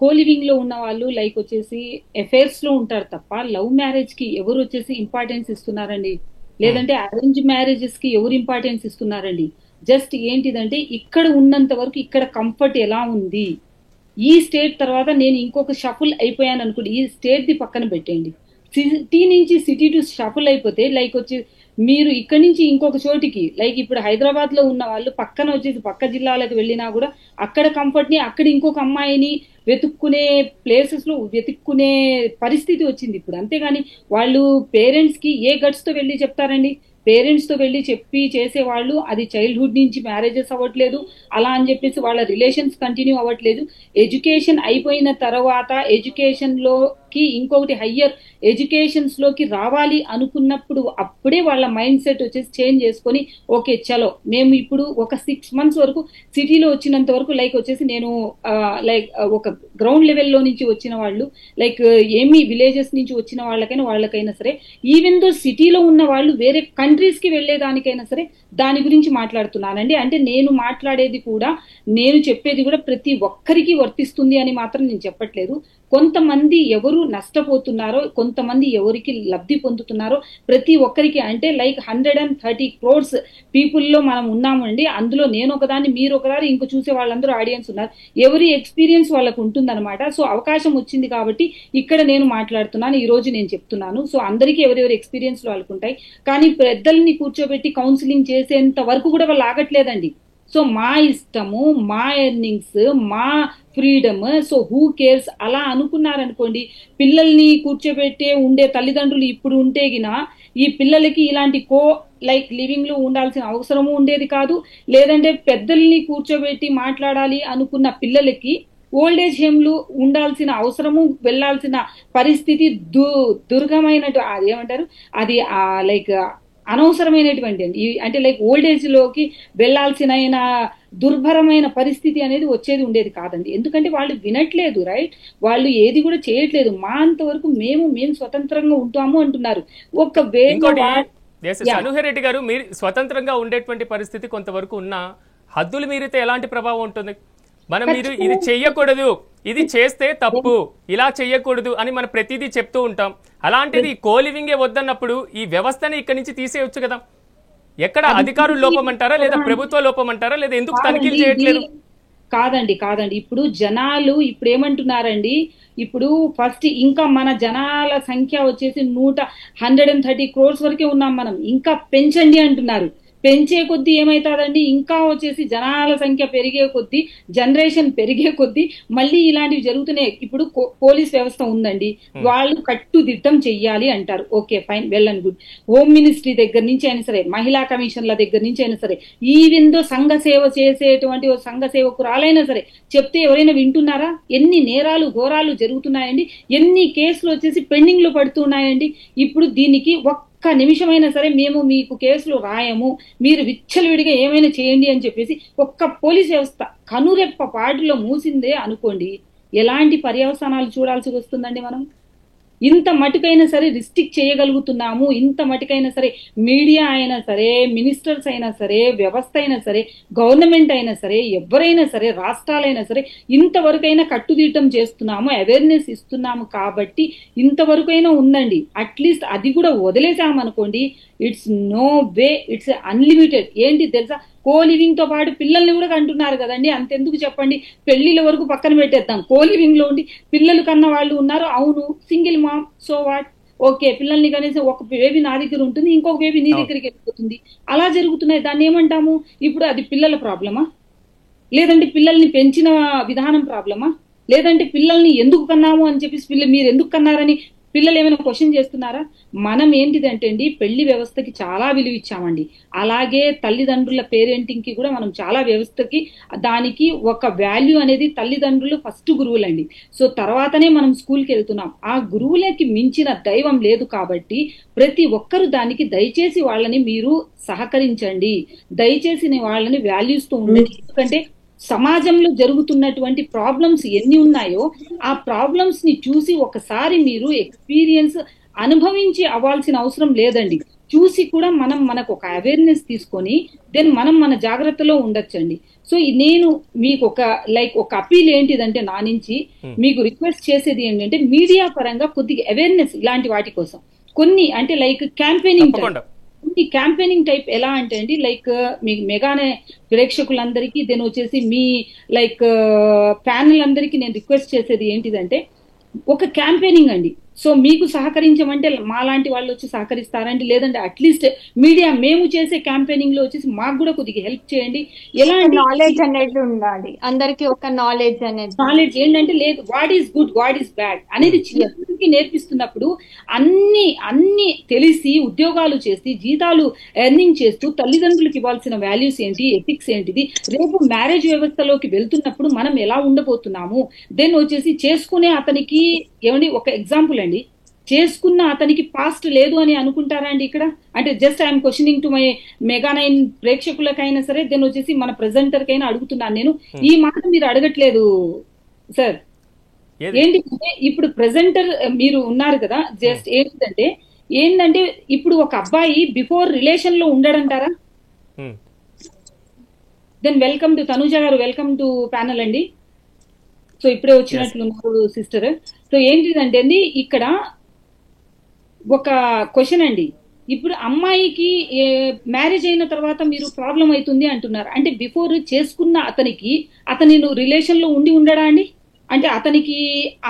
కో లివింగ్ లో ఉన్న వాళ్ళు లైక్ వచ్చేసి అఫైర్స్ లో ఉంటారు తప్ప లవ్ మ్యారేజ్ కి ఎవరు వచ్చేసి ఇంపార్టెన్స్ ఇస్తున్నారండి? లేదంటే అరేంజ్ మ్యారేజెస్ కి ఎవరు ఇంపార్టెన్స్ ఇస్తున్నారండి? జస్ట్ ఏంటిదంటే ఇక్కడ ఉన్నంత వరకు ఇక్కడ కంఫర్ట్ ఎలా ఉంది, ఈ స్టేట్ తర్వాత నేను ఇంకొక షఫుల్ అయిపోయాను అనుకోండి, ఈ స్టేట్ ది పక్కన పెట్టండి. సిటీ నుంచి సిటీ టు షఫుల్ అయిపోతే లైక్ వచ్చి మీరు ఇక్కడ నుంచి ఇంకొక చోటికి, లైక్ ఇప్పుడు హైదరాబాద్ లో ఉన్న వాళ్ళు పక్కన వచ్చేసి పక్క జిల్లాలకు వెళ్ళినా కూడా అక్కడ కంఫర్ట్ ని, అక్కడ ఇంకొక అమ్మాయిని వెతుక్కునే ప్లేసెస్ లో వెతుక్కునే పరిస్థితి వచ్చింది ఇప్పుడు. అంతేగాని వాళ్ళు పేరెంట్స్ కి ఏ గట్స్ తో వెళ్ళి చెప్తారండి? పేరెంట్స్ తో వెళ్ళి చెప్పి చేసేవాళ్ళు అది చైల్డ్హుడ్ నుంచి మ్యారేజెస్ అవ్వట్లేదు, అలా అని చెప్పేసి వాళ్ళ రిలేషన్స్ కంటిన్యూ అవ్వట్లేదు. ఎడ్యుకేషన్ అయిపోయిన తర్వాత ఎడ్యుకేషన్ లోకి ఇంకొకటి హయ్యర్ ఎడ్యుకేషన్స్ లోకి రావాలి అనుకున్నప్పుడు అప్పుడే వాళ్ళ మైండ్ సెట్ వచ్చేసి చేంజ్ చేసుకొని ఓకే చలో మేము ఇప్పుడు ఒక 6 months వరకు సిటీలో వచ్చినంత వరకు లైక్ వచ్చేసి నేను లైక్ ఒక గ్రౌండ్ లెవెల్లో నుంచి వచ్చిన వాళ్ళు, లైక్ ఏమి విలేజెస్ నుంచి వచ్చిన వాళ్ళకైనా సరే, ఈవెన్ దో సిటీలో ఉన్న వాళ్ళు వేరే కంట్రీస్ కి వెళ్లేదానికైనా సరే దాని గురించి మాట్లాడుతున్నానండి. అంటే నేను మాట్లాడేది కూడా, నేను చెప్పేది కూడా ప్రతి ఒక్కరికి వర్తిస్తుంది అని మాత్రం నేను చెప్పట్లేదు. కొంతమంది ఎవరు నష్టపోతున్నారో, కొంతమంది ఎవరికి లబ్ధి పొందుతున్నారో ప్రతి ఒక్కరికి, అంటే లైక్ 130 crores పీపుల్లో మనం ఉన్నామండి. అందులో నేను ఒకదాన్ని, మీరు ఒకదాని, ఇంకో చూసే వాళ్ళందరూ ఆడియన్స్ ఉన్నారు. ఎవరి ఎక్స్పీరియన్స్ వాళ్ళకు ఉంటుందన్నమాట. సో అవకాశం వచ్చింది కాబట్టి ఇక్కడ నేను మాట్లాడుతున్నాను, ఈ రోజు నేను చెప్తున్నాను. సో అందరికీ ఎవరెవరి ఎక్స్పీరియన్స్ వాళ్ళకు ఉంటాయి. కానీ పెద్దల్ని కూర్చోబెట్టి కౌన్సిలింగ్ చేసేంత వరకు కూడా వాళ్ళు ఆగట్లేదండి. సో మా ఇష్టము, మా ఎర్నింగ్స్, మా ఫ్రీడమ్, సో హూ కేర్స్ అలా అనుకున్నారనుకోండి, పిల్లల్ని కూర్చోబెట్టే ఉండే తల్లిదండ్రులు ఇప్పుడు ఉంటే గిన ఈ పిల్లలకి ఇలాంటి లైక్ లివింగ్ లో ఉండాల్సిన అవసరము ఉండేది కాదు. లేదంటే పెద్దల్ని కూర్చోబెట్టి మాట్లాడాలి అనుకున్న పిల్లలకి ఓల్డేజ్ హోమ్లు ఉండాల్సిన అవసరము, వెళ్లాల్సిన పరిస్థితి దుర్గమైనట్టు, అదేమంటారు అది లైక్ అనవసరమైనటువంటి అండి అంటే లైక్ ఓల్డ్ ఏజ్ లోకి వెళ్లాల్సిన దుర్భరమైన పరిస్థితి అనేది వచ్చేది ఉండేది కాదండి. ఎందుకంటే వాళ్ళు వినట్లేదు, రైట్? వాళ్ళు ఏది కూడా చేయట్లేదు. మా అంతవరకు మేము స్వతంత్రంగా ఉంటాము అంటున్నారు. అనుహరెడ్డి గారు, మీరు స్వతంత్రంగా ఉండేటువంటి పరిస్థితి కొంతవరకు ఉన్న హద్దులు మీరితే ఎలాంటి ప్రభావం ఉంటుంది? మీరు ఇది చెయ్యకూడదు, ఇది చేస్తే తప్పు, ఇలా చెయ్యకూడదు అని మనం ప్రతిదీ చెప్తూ ఉంటాం. అలాంటిది కోలివింగే వద్దన్నప్పుడు ఈ వ్యవస్థని ఇక్కడి నుంచి తీసేయొచ్చు కదా. ఎక్కడ అధికారుల లోపం అంటారా, లేదా ప్రభుత్వ లోపం అంటారా, లేదా ఎందుకు తనిఖీలు చేయట్లేదు? కాదండి. ఇప్పుడు జనాలు ఇప్పుడు ఏమంటున్నారండి, ఇప్పుడు ఫస్ట్ ఇంకా మన జనాల సంఖ్య వచ్చేసి 130 crores వరకే ఉన్నాం మనం, ఇంకా పెంచండి అంటున్నారు. పెంచే కొద్దీ ఏమైతుందండి, ఇంకా వచ్చేసి జనాల సంఖ్య పెరిగే కొద్దీ, జనరేషన్ పెరిగే కొద్దీ మళ్ళీ ఇలాంటివి జరుగుతున్నాయి. ఇప్పుడు పోలీస్ వ్యవస్థ ఉందండి, వాళ్ళు కట్టుదిట్టం చెయ్యాలి అంటారు. Okay, fine, well and good. Home ministry దగ్గర నుంచి అయినా సరే, మహిళా కమిషన్ల దగ్గర నుంచి అయినా సరే, ఈవెన్ దో సంఘ సేవ చేసేటువంటి సంఘ సేవకురాలైనా సరే చెప్తే ఎవరైనా వింటున్నారా? ఎన్ని నేరాలు ఘోరాలు జరుగుతున్నాయండి, ఎన్ని కేసులు వచ్చేసి పెండింగ్ లో పడుతున్నాయండి. ఇప్పుడు దీనికి ఒక్క నిమిషమైనా సరే మేము మీకు కేసులు రాయము, మీరు విచ్చలవిడిగా ఏమైనా చేయండి అని చెప్పేసి ఒక్క పోలీస్ వ్యవస్థ కనురెప్ప పాటిలో మూసిందే అనుకోండి, ఎలాంటి పర్యవసానాలు చూడాల్సి వస్తుందండి మనం? ఇంత మటుకైనా సరే రిస్ట్రిక్ట్ చేయగలుగుతున్నాము, ఇంత మటుకైనా సరే మీడియా అయినా సరే, మినిస్టర్స్ అయినా సరే, వ్యవస్థ అయినా సరే, గవర్నమెంట్ అయినా సరే, ఎవరైనా సరే, రాష్ట్రాలైనా సరే ఇంతవరకైనా కట్టుదిట్టం చేస్తున్నాము, అవేర్నెస్ ఇస్తున్నాము కాబట్టి ఇంతవరకైనా ఉందండి. అట్లీస్ట్ అది కూడా వదిలేసామనుకోండి, it's no way, it's unlimited. ఏంటి తెలుసా, కోలివింగ్ తో పాటు పిల్లల్ని కూడా కంటున్నారు కదండి. అంతెందుకు చెప్పండి, పెళ్లిళ్ళ వరకు పక్కన పెట్టేద్దాం, కోలివింగ్ లో ఉండి పిల్లలు కన్న వాళ్ళు ఉన్నారు. అవును, single ma'am, so what, okay, పిల్లల్ని కనీసం ఒక బేబీ నా దగ్గర ఉంటుంది, ఇంకొక బేబీ నీ దగ్గరికి వెళ్ళిపోతుంది, అలా జరుగుతున్నాయి. దాన్ని ఏమంటాము? ఇప్పుడు అది పిల్లల ప్రాబ్లమా, లేదంటే పిల్లల్ని పెంచిన విధానం ప్రాబ్లమా, లేదంటే పిల్లల్ని ఎందుకు కన్నాము అని చెప్పేసి మీరు ఎందుకు కన్నారని పిల్లలు ఏమైనా క్వశ్చన్ చేస్తున్నారా? మనం ఏంటిదంటే అండి, పెళ్లి వ్యవస్థకి చాలా విలువ ఇచ్చామండి. అలాగే తల్లిదండ్రుల పేరెంటింగ్ కి కూడా మనం చాలా వ్యవస్థకి, దానికి ఒక వాల్యూ అనేది తల్లిదండ్రులు ఫస్ట్ గురువులండి. సో తర్వాతనే మనం స్కూల్కి వెళ్తున్నాం. ఆ గురువులకి మించిన దైవం లేదు కాబట్టి ప్రతి ఒక్కరు దానికి దయచేసి వాళ్ళని మీరు సహకరించండి, దయచేసి వాళ్ళని వాల్యూస్ తో ఉండండి. ఎందుకంటే సమాజంలో జరుగుతున్నటువంటి ప్రాబ్లమ్స్ ఎన్ని ఉన్నాయో ఆ ప్రాబ్లమ్స్ ని చూసి ఒకసారి మీరు ఎక్స్పీరియన్స్ అనుభవించి అవ్వాల్సిన అవసరం లేదండి. చూసి కూడా మనకు ఒక అవేర్నెస్ తీసుకొని దెన్ మనం మన జాగ్రత్తలో ఉండొచ్చండి. సో నేను మీకు ఒక అపీల్ ఏంటిదంటే నా నుంచి మీకు రిక్వెస్ట్ చేసేది ఏంటంటే, మీడియా పరంగా కొద్దిగా అవేర్నెస్ ఇలాంటి వాటి కోసం కొన్ని అంటే లైక్ క్యాంపెయినింగ్ ఈ క్యాంపెయినింగ్ టైప్ ఎలా అంటే అండి, లైక్ మీ మెగానే ప్రేక్షకులందరికీ దెన్ వచ్చేసి మీ లైక్ ప్యానల్ అందరికీ నేను రిక్వెస్ట్ చేసేది ఏంటిదంటే, ఒక క్యాంపెయినింగ్ అండి. సో మీకు సహకరించమంటే మా లాంటి వాళ్ళు వచ్చి సహకరిస్తారండి, లేదంటే అట్లీస్ట్ మీడియా మేము చేసే క్యాంపెయినింగ్ లో వచ్చేసి మాకు కూడా కొద్దిగా హెల్ప్ చేయండి. ఎలాంటి నాలెడ్జ్ అనేది ఉండాలి అందరికి, ఒక నాలెడ్జ్ ఏంటంటే లేదు, what is good, what is bad అనేది చిన్నపిల్లలకి నేర్పిస్తున్నప్పుడు అన్ని తెలిసి ఉద్యోగాలు చేసి జీతాలు ఎర్నింగ్ చేస్తూ తల్లిదండ్రులకు ఇవ్వాల్సిన వాల్యూస్ ఏంటి, ఎథిక్స్ ఏంటిది, రేపు మ్యారేజ్ వ్యవస్థలోకి వెళ్తున్నప్పుడు మనం ఎలా ఉండబోతున్నాము, దెన్ వచ్చేసి చేసుకునే అతనికి ఏమండి ఒక ఎగ్జాంపుల్ అండి, చేసుకున్న అతనికి పాస్ట్ లేదు అని అనుకుంటారా అండి ఇక్కడ? అంటే just I'm questioning to my మెగా9 ప్రేక్షకులకైనా సరే, దెన్ వచ్చేసి మన ప్రెజెంటర్ కైనా అడుగుతున్నాను నేను. ఈ మాట మీరు అడగట్లేదు సార్. ఏంటంటే ఇప్పుడు ప్రెజెంటర్ మీరు ఉన్నారు కదా, జస్ట్ ఏంటంటే ఇప్పుడు ఒక అబ్బాయి బిఫోర్ రిలేషన్ లో ఉండడంటారా? దెన్ వెల్కమ్ టు తనుజ గారు, వెల్కమ్ టు ప్యానల్ అండి. సో ఇప్పుడే వచ్చినట్లున్నారు సిస్టర్. సో ఏంటిదంటే అండి, ఇక్కడ ఒక క్వశ్చన్ అండి, ఇప్పుడు అమ్మాయికి మ్యారేజ్ అయిన తర్వాత మీరు ప్రాబ్లం అవుతుంది అంటున్నారు. అంటే బిఫోర్ చేసుకున్న అతని రిలేషన్ లో ఉండడా అండి? అంటే అతనికి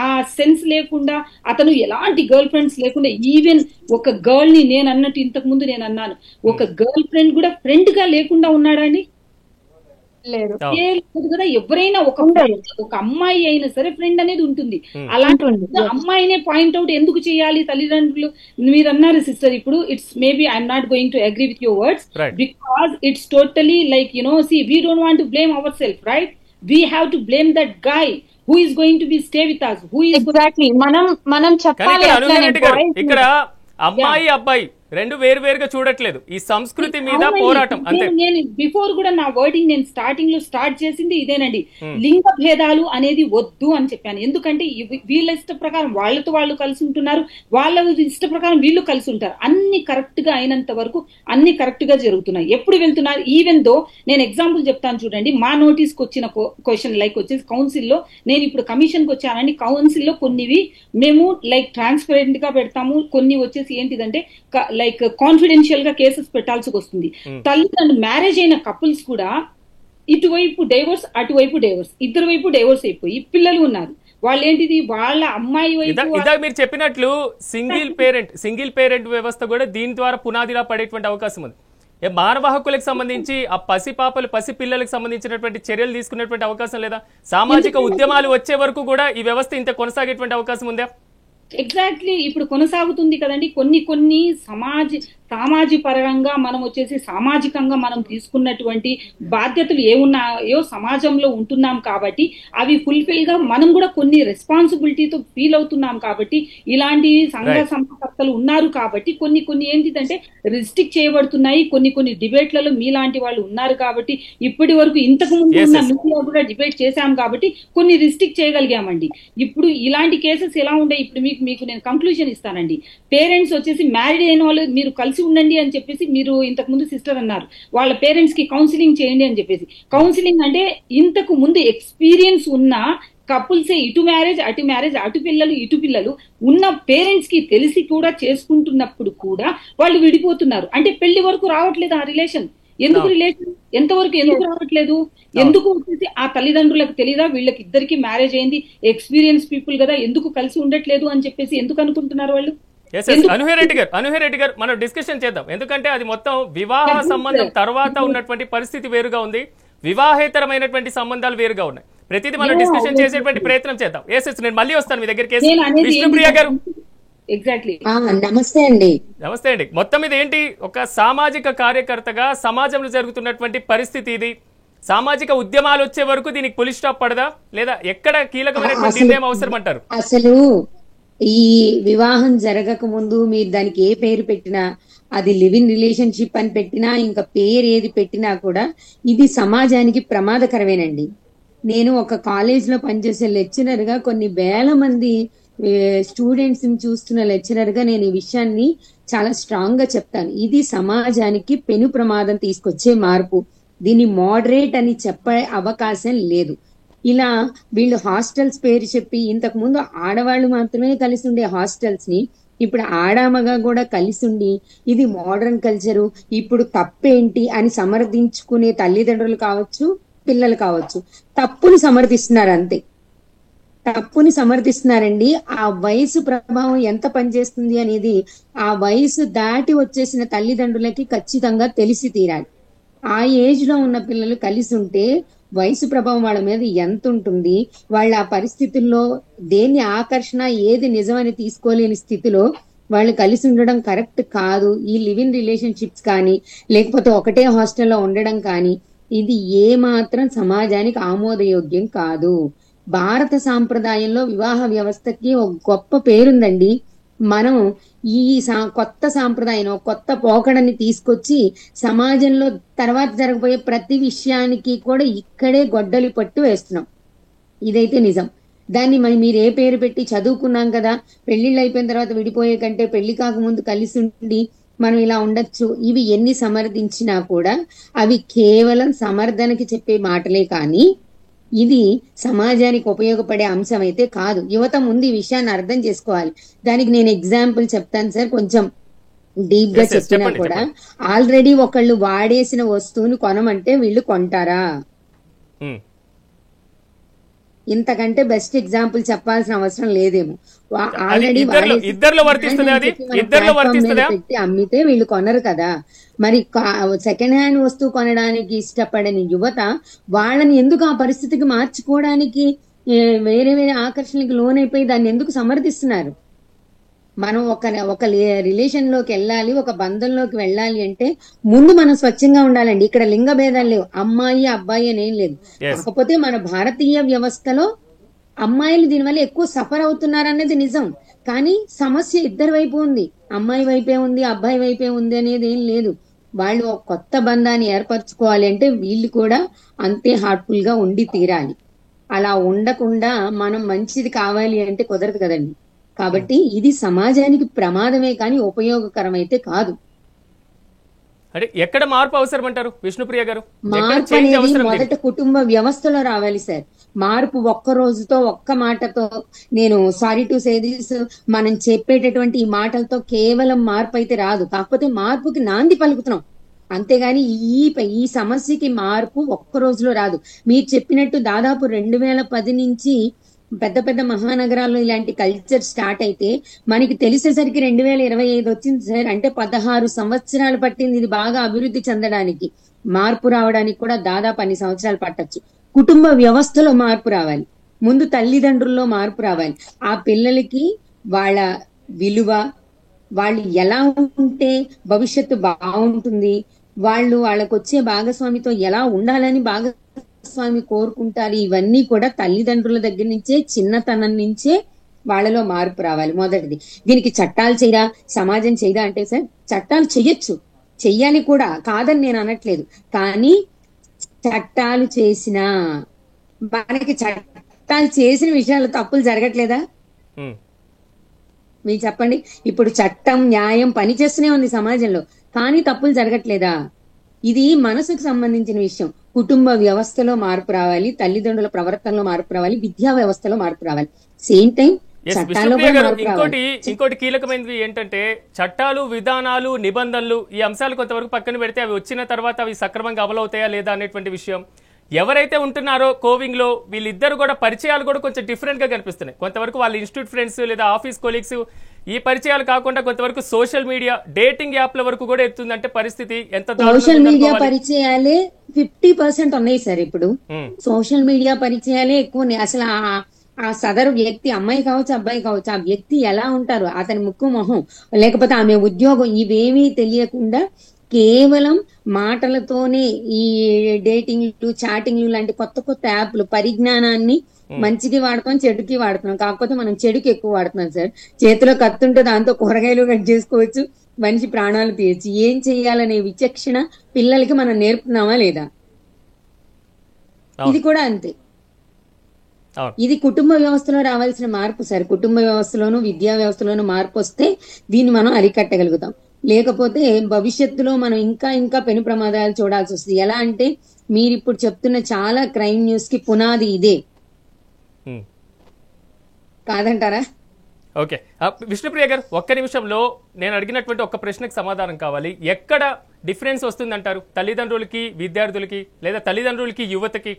ఆ సెన్స్ లేకుండా, అతను ఎలాంటి గర్ల్ ఫ్రెండ్స్ లేకుండా, ఈవెన్ ఒక గర్ల్ ని నేను అన్నట్టు ఇంతకు ముందు నేను అన్నాను, ఒక గర్ల్ ఫ్రెండ్ కూడా ఫ్రెండ్ గా లేకుండా ఉన్నాడా అండి? లేదు కదా. ఎవరైనా ఒక అమ్మాయి అయినా సరే ఫ్రెండ్ అనేది ఉంటుంది. అలాంటి అమ్మాయినే పాయింట్అవుట్ ఎందుకు చేయాలి తల్లిదండ్రులు? మీరు అన్నారు సిస్టర్, ఇప్పుడు it's maybe I'm not going to agree with your words, because it's totally like see, we don't want to blame ourselves, right? We have to blame that guy who is going to be stay with us, who is exactly మనం చెప్పాలి. ఇక్కడ అమ్మాయి అబ్బాయి రెండు వేరు వేరుగా చూడట్లేదు, ఈ సంస్కృతి మీద అవునండి. పోరాటం అంతే. నేను బిఫోర్ కూడా నా వర్డింగ్ నేను స్టార్టింగ్ లో స్టార్ట్ చేసింది ఇదేనండి. లింగ భేదాలు అనేది వద్దు అని చెప్పాను. ఎందుకంటే వీళ్ళ ఇష్ట ప్రకారం వాళ్ళతో వాళ్ళు కలిసి ఉంటున్నారు, వాళ్ళ ఇష్ట ప్రకారం వీళ్ళు కలిసి ఉంటారు. అన్ని కరెక్ట్ గా అయినంత వరకు అన్ని కరెక్ట్ గా జరుగుతున్నాయి. ఎప్పుడు వెళ్తున్నారు, ఈవెన్ దో నేను ఎగ్జాంపుల్ చెప్తాను చూడండి. మా నోటీస్ కి వచ్చిన క్వశ్చన్ లైక్ వచ్చేసి కౌన్సిల్ లో, నేను ఇప్పుడు కమిషన్ కి వచ్చానండి. కౌన్సిల్ లో కొన్నివి మేము లైక్ ట్రాన్స్పరెంట్ గా పెడతాము, కొన్ని వచ్చేసి ఏంటిదంటే లైక్ కాన్ఫిడెన్షియల్ గా కేసెస్ పెట్టాల్సి వస్తుంది. తల్లిదండ్రులు మ్యారేజ్ అయిన కపుల్స్ కూడా ఇటువైపు డైవోర్స్ అటువైపు డైవోర్స్, ఇద్దరు వైపు డైవోర్స్ అయిపోయి పిల్లలు ఉన్నారు. వాళ్ళు ఏంటిది వాళ్ళ అమ్మాయి వైపు. ఇందాక మీరు చెప్పినట్లు సింగిల్ పేరెంట్ వ్యవస్థ కూడా దీని ద్వారా పునాదిలా పడేటువంటి అవకాశం ఉంది. మానవ హక్కులకు సంబంధించి ఆ పసి పిల్లలకు సంబంధించినటువంటి చర్యలు తీసుకునేటువంటి అవకాశం లేదా? సామాజిక ఉద్యమాలు వచ్చే వరకు కూడా ఈ వ్యవస్థ ఇంత కొనసాగేటువంటి అవకాశం ఉందా? ఎగ్జాక్ట్లీ ఇప్పుడు కొనసాగుతుంది కదండి. కొన్ని సామాజిక పరంగా మనం వచ్చేసి సామాజికంగా మనం తీసుకున్నటువంటి బాధ్యతలు ఏమున్నాయో సమాజంలో ఉంటున్నాం కాబట్టి అవి ఫుల్ఫిల్ గా మనం కూడా కొన్ని రెస్పాన్సిబిలిటీతో ఫీల్ అవుతున్నాం కాబట్టి ఇలాంటి సంఘ సంస్థలు ఉన్నారు కాబట్టి కొన్ని ఏంటిదంటే రిస్ట్రిక్ట్ చేయబడుతున్నాయి. కొన్ని డిబేట్లలో మీలాంటి వాళ్ళు ఉన్నారు కాబట్టి ఇప్పటి వరకు ఇంతకు ముందు ఉన్న మీడియా కూడా డిబేట్ చేశాం కాబట్టి కొన్ని రిస్ట్రిక్ట్ చేయగలిగామండి. ఇప్పుడు ఇలాంటి కేసెస్ ఎలా ఉండే, ఇప్పుడు మీకు నేను కంక్లూజన్ ఇస్తానండి. పేరెంట్స్ వచ్చేసి మ్యారీడ్ అయిన వాళ్ళు మీరు కలిసి ఉండండి అని చెప్పేసి, మీరు ఇంతకు ముందు సిస్టర్ అన్నారు వాళ్ళ పేరెంట్స్ కి కౌన్సిలింగ్ చేయండి అని చెప్పేసి. కౌన్సిలింగ్ అంటే ఇంతకు ముందు ఎక్స్పీరియన్స్ ఉన్న కపుల్సే ఇటు మ్యారేజ్ అటు పిల్లలు ఇటు పిల్లలు ఉన్న పేరెంట్స్ కి తెలిసి కూడా చేసుకుంటున్నప్పుడు కూడా వాళ్ళు విడిపోతున్నారు. అంటే పెళ్లి వరకు రావట్లేదు ఆ రిలేషన్. ఎందుకు రావట్లేదు? ఎందుకు వచ్చేసి ఆ తల్లిదండ్రులకు తెలియదా వీళ్ళకి ఇద్దరికి మ్యారేజ్ అయింది, ఎక్స్పీరియన్స్ పీపుల్ కదా, ఎందుకు కలిసి ఉండట్లేదు అని చెప్పేసి ఎందుకు అనుకుంటున్నారు వాళ్ళు? అనుహరెడ్డి గారు మనం డిస్కషన్ చేద్దాం. ఎందుకంటే అది మొత్తం వివాహ సంబంధం తర్వాత ఉన్నటువంటి పరిస్థితి వేరుగా ఉంది, వివాహేతరమైనటువంటి సంబంధాలు వేరుగా ఉన్నాయి. ప్రతిదీ మనం డిస్కషన్ చేసేటువంటి ప్రయత్నం చేద్దాం. నేను మళ్ళీ వస్తాను మీ దగ్గరికి. విష్ణుప్రియ గారు ఎగ్జాక్ట్లీ నమస్తే అండి. నమస్తే అండి. మొత్తం మీద ఏంటి, ఒక సామాజిక కార్యకర్తగా సమాజంలో జరుగుతున్నటువంటి పరిస్థితి ఇది. సామాజిక ఉద్యమాలు వచ్చే వరకు దీనికి పులి స్టాప్ పడదా, లేదా ఎక్కడ కీలకమైనటువంటి నిర్ణయం అవసరం అంటారు? అసలు ఈ వివాహం జరగక ముందు మీరు దానికి ఏ పేరు పెట్టినా, అది లివ్ ఇన్ రిలేషన్షిప్ అని పెట్టినా, ఇంకా పేరు ఏది పెట్టినా కూడా ఇది సమాజానికి ప్రమాదకరమేనండి. నేను ఒక కాలేజ్ లో పనిచేసే లెక్చరర్ గా కొన్ని వేల మంది స్టూడెంట్స్ ని చూస్తున్న లెక్చరర్ గా నేను ఈ విషయాన్ని చాలా స్ట్రాంగ్ గా చెప్తాను. ఇది సమాజానికి పెను ప్రమాదం తీసుకొచ్చే మార్పు. దీన్ని మోడరేట్ అని చెప్పే అవకాశం లేదు. ఇలా వీళ్ళు హాస్టల్స్ పేరు చెప్పి, ఇంతకు ముందు ఆడవాళ్ళు మాత్రమే కలిసి ఉండే హాస్టల్స్ ని ఇప్పుడు ఆడామగా కూడా కలిసి ఉండి ఇది మోడర్న్ కల్చరు, ఇప్పుడు తప్పేంటి అని సమర్థించుకునే తల్లిదండ్రులు కావచ్చు, పిల్లలు కావచ్చు, తప్పుని సమర్థిస్తున్నారు. అంతే, తప్పుని సమర్థిస్తున్నారండి. ఆ వయసు ప్రభావం ఎంత పనిచేస్తుంది అనేది ఆ వయసు దాటి వచ్చేసిన తల్లిదండ్రులకి ఖచ్చితంగా తెలిసి తీరాలి. ఆ ఏజ్ లో ఉన్న పిల్లలు కలిసి ఉంటే వయసు ప్రభావం వాళ్ళ మీద ఎంత ఉంటుంది, వాళ్ళ ఆ పరిస్థితుల్లో దేన్ని ఆకర్షణ ఏది నిజమని తీసుకోలేని స్థితిలో వాళ్ళు కలిసి ఉండడం కరెక్ట్ కాదు. ఈ లివ్ ఇన్ రిలేషన్షిప్స్ కానీ లేకపోతే ఒకటే హాస్టల్లో ఉండడం కానీ ఇది ఏ మాత్రం సమాజానికి ఆమోదయోగ్యం కాదు. భారత సాంప్రదాయంలో వివాహ వ్యవస్థకి ఒక గొప్ప పేరుందండి. మనం ఈ కొత్త సాంప్రదాయం, కొత్త పోకడని తీసుకొచ్చి సమాజంలో తర్వాత జరగబోయే ప్రతి విషయానికి కూడా ఇక్కడే గొడ్డలి పట్టు వేస్తున్నాం. ఇదైతే నిజం. దాన్ని మీరు ఏ పేరు పెట్టి చదువుకున్నాం కదా, పెళ్లిళ్ళు అయిపోయిన తర్వాత విడిపోయే కంటే పెళ్లి కాకముందు కలిసి ఉండి మనం ఇలా ఉండొచ్చు, ఇవి ఎన్ని సమర్థించినా కూడా అవి కేవలం సమర్థనకి చెప్పే మాటలే కానీ ఇది సమాజానికి ఉపయోగపడే అంశం అయితే కాదు. యువత ముందు ఈ విషయాన్ని అర్థం చేసుకోవాలి. దానికి నేను ఎగ్జాంపుల్ చెప్తాను సార్, కొంచెం డీప్ గా చెప్పినా కూడా. ఆల్రెడీ ఒకళ్ళు వాడేసిన వస్తువుని కొనమంటే వీళ్ళు కొంటారా? ఇంతకంటే బెస్ట్ ఎగ్జాంపుల్ చెప్పాల్సిన అవసరం లేదేమో. ఆల్రెడీ పెట్టి అమ్మితే వీళ్ళు కొనరు కదా. మరి సెకండ్ హ్యాండ్ వస్తువు కొనడానికి ఇష్టపడని యువత వాళ్ళని ఎందుకు ఆ పరిస్థితికి మార్చుకోవడానికి వేరే వేరే ఆకర్షణకి లోనైపోయి దాన్ని ఎందుకు సమర్థిస్తున్నారు? మనం ఒక రిలేషన్ లోకి వెళ్ళాలి, ఒక బంధంలోకి వెళ్ళాలి అంటే ముందు మనం స్వచ్ఛంగా ఉండాలండి. ఇక్కడ లింగ భేదాలు లేవు, అమ్మాయి అబ్బాయి అనేం లేదు. కాకపోతే మన భారతీయ వ్యవస్థలో అమ్మాయిలు దీనివల్ల ఎక్కువ సఫర్ అవుతున్నారు అన్నది నిజం. కానీ సమస్య ఇద్దరి వైపు ఉంది, అమ్మాయి వైపే ఉంది, అబ్బాయి వైపే ఉంది అనేది ఏం లేదు. వాళ్ళు ఒక కొత్త బంధాన్ని ఏర్పరచుకోవాలి అంటే వీళ్ళు కూడా అంతే హార్ట్ఫుల్ గా ఉండి తీరాలి. అలా ఉండకుండా మనం మంచిది కావాలి అంటే కుదరదు కదండి. కాబట్టి ఇది సమాజానికి ప్రమాదమే కానీ ఉపయోగకరం అయితే కాదు. అంటే ఎక్కడ మార్పు అవసరం అంటారు విష్ణుప్రియ గారు? ఎక్కడ మార్పు చేంజ్ అనేది అవసరం మొదట దీనికి? కుటుంబ వ్యవస్థలో రావాలి సార్. మార్పు ఒక్క రోజుతో ఒక్క మాటతో, నేను సారీ టు సే దిస్, మనం చెప్పేటటువంటి ఈ మాటలతో కేవలం మార్పు అయితే రాదు. కాకపోతే మార్పుకి నాంది పలుకుతున్నాం, అంతేగాని ఈ సమస్యకి మార్పు ఒక్క రోజులో రాదు. మీరు చెప్పినట్టు దాదాపు 2010 నుంచి పెద్ద పెద్ద మహానగరాల్లో ఇలాంటి కల్చర్ స్టార్ట్ అయితే మనకి తెలిసేసరికి 2025 వచ్చింది సార్. అంటే 16 సంవత్సరాలు పట్టింది ఇది బాగా అభివృద్ధి చెందడానికి. మార్పు రావడానికి కూడా దాదాపు అన్ని సంవత్సరాలు పట్టొచ్చు. కుటుంబ వ్యవస్థలో మార్పు రావాలి, ముందు తల్లిదండ్రుల్లో మార్పు రావాలి. ఆ పిల్లలకి వాళ్ళ విలువ, వాళ్ళు ఎలా ఉంటే భవిష్యత్తు బాగుంటుంది, వాళ్ళకు వచ్చే భాగస్వామితో ఎలా ఉండాలని భాగస్వామి కోరుకుంటారు, ఇవన్నీ కూడా తల్లిదండ్రుల దగ్గర నుంచే, చిన్నతనం నుంచే వాళ్ళలో మార్పు రావాలి. మొదటిది. దీనికి చట్టాలు చేయరా, సమాజం చేయరా అంటే సార్, చట్టాలు చెయ్యొచ్చు, చెయ్యాలి కూడా, కాదని నేను అనట్లేదు. కానీ చట్టాలు చేసినా మనకి చట్టాలు చేసిన విషయాలు తప్పులు జరగట్లేదా? మీరు చెప్పండి. ఇప్పుడు చట్టం, న్యాయం పనిచేస్తూనే ఉంది సమాజంలో, కానీ తప్పులు జరగట్లేదా? ఇది మనసుకు సంబంధించిన విషయం. కుటుంబ వ్యవస్థలో మార్పు రావాలి, తల్లిదండ్రుల ప్రవర్తనలో మార్పు రావాలి, విద్యా వ్యవస్థలో మార్పు రావాలి. సేమ్ టైం చట్టాల్లో కూడా మార్పు రావాలి. ఇంకోటి కీలకమైనది ఏంటంటే చట్టాలు, విధానాలు, నిబంధనలు, ఈ అంశాలు కొంతవరకు పక్కన పెడితే అవి వచ్చిన తర్వాత అవి సక్రమంగా అమలవుతాయా లేదా అనేటువంటి విషయం. ఎవరైతే ఉంటున్నారో కోవింగ్ లో వీళ్ళిద్దరు కూడా పరిచయాలు కూడా కొంచెం డిఫరెంట్ గా కనిపిస్తున్నాయి. కొంతవరకు వాళ్ళ ఇన్స్టిట్యూట్ ఫ్రెండ్స్ లేదా ఆఫీస్ కొలీగ్స్, ఈ పరిచయాలు కాకుండా కొంతవరకు సోషల్ మీడియా, డేటింగ్ యాప్ల వరకు కూడా ఎత్తుందంటే పరిస్థితి ఎంత సోషల్ మీడియా పరిచయాలే 50% ఉన్నాయి సార్. ఇప్పుడు సోషల్ మీడియా పరిచయాలే ఎక్కువ ఉన్నాయి. అసలు ఆ సదరు వ్యక్తి, అమ్మాయి కావచ్చు అబ్బాయి కావచ్చు, ఆ వ్యక్తి ఎలా ఉంటారు, అతని ముక్కు మొహం, లేకపోతే ఆమె ఉద్యోగం, ఇవేమీ తెలియకుండా కేవలం మాటలతోనే ఈ డేటింగ్లు, చాటింగ్లు లాంటి కొత్త కొత్త యాప్లు, పరిజ్ఞానాన్ని మంచికి వాడుతాం, చెడుకి వాడుతున్నాం. కాకపోతే మనం చెడుకి ఎక్కువ వాడుతున్నాం సార్. చేతిలో కత్తుంటే దాంతో కూరగాయలు కట్ చేసుకోవచ్చు, మనిషి ప్రాణాలు తీయచ్చు. ఏం చెయ్యాలనే విచక్షణ పిల్లలకి మనం నేర్పుతున్నామా లేదా? ఇది కూడా అంతే. ఇది కుటుంబ వ్యవస్థలో రావాల్సిన మార్పు సార్. కుటుంబ వ్యవస్థలోను, విద్యా వ్యవస్థలోను మార్పు వస్తే దీన్ని మనం అరికట్టగలుగుతాం. లేకపోతే భవిష్యత్తులో మనం ఇంకా ఇంకా పెను ప్రమాదాలు చూడాల్సి వస్తుంది. ఎలా అంటే మీరు ఇప్పుడు చెప్తున్న చాలా క్రైమ్ న్యూస్ కి పునాది ఇదే కాదంటారా? ఓకే విష్ణుప్రియ గారు, ఒక్క నిమిషంలో నేను అడిగినటువంటి ఒక్క ప్రశ్నకు సమాధానం కావాలి. ఎక్కడ డిఫరెన్స్ వస్తుందంటారు తల్లిదండ్రులకి, విద్యార్థులకి, లేదా తల్లిదండ్రులకి, యువతకి?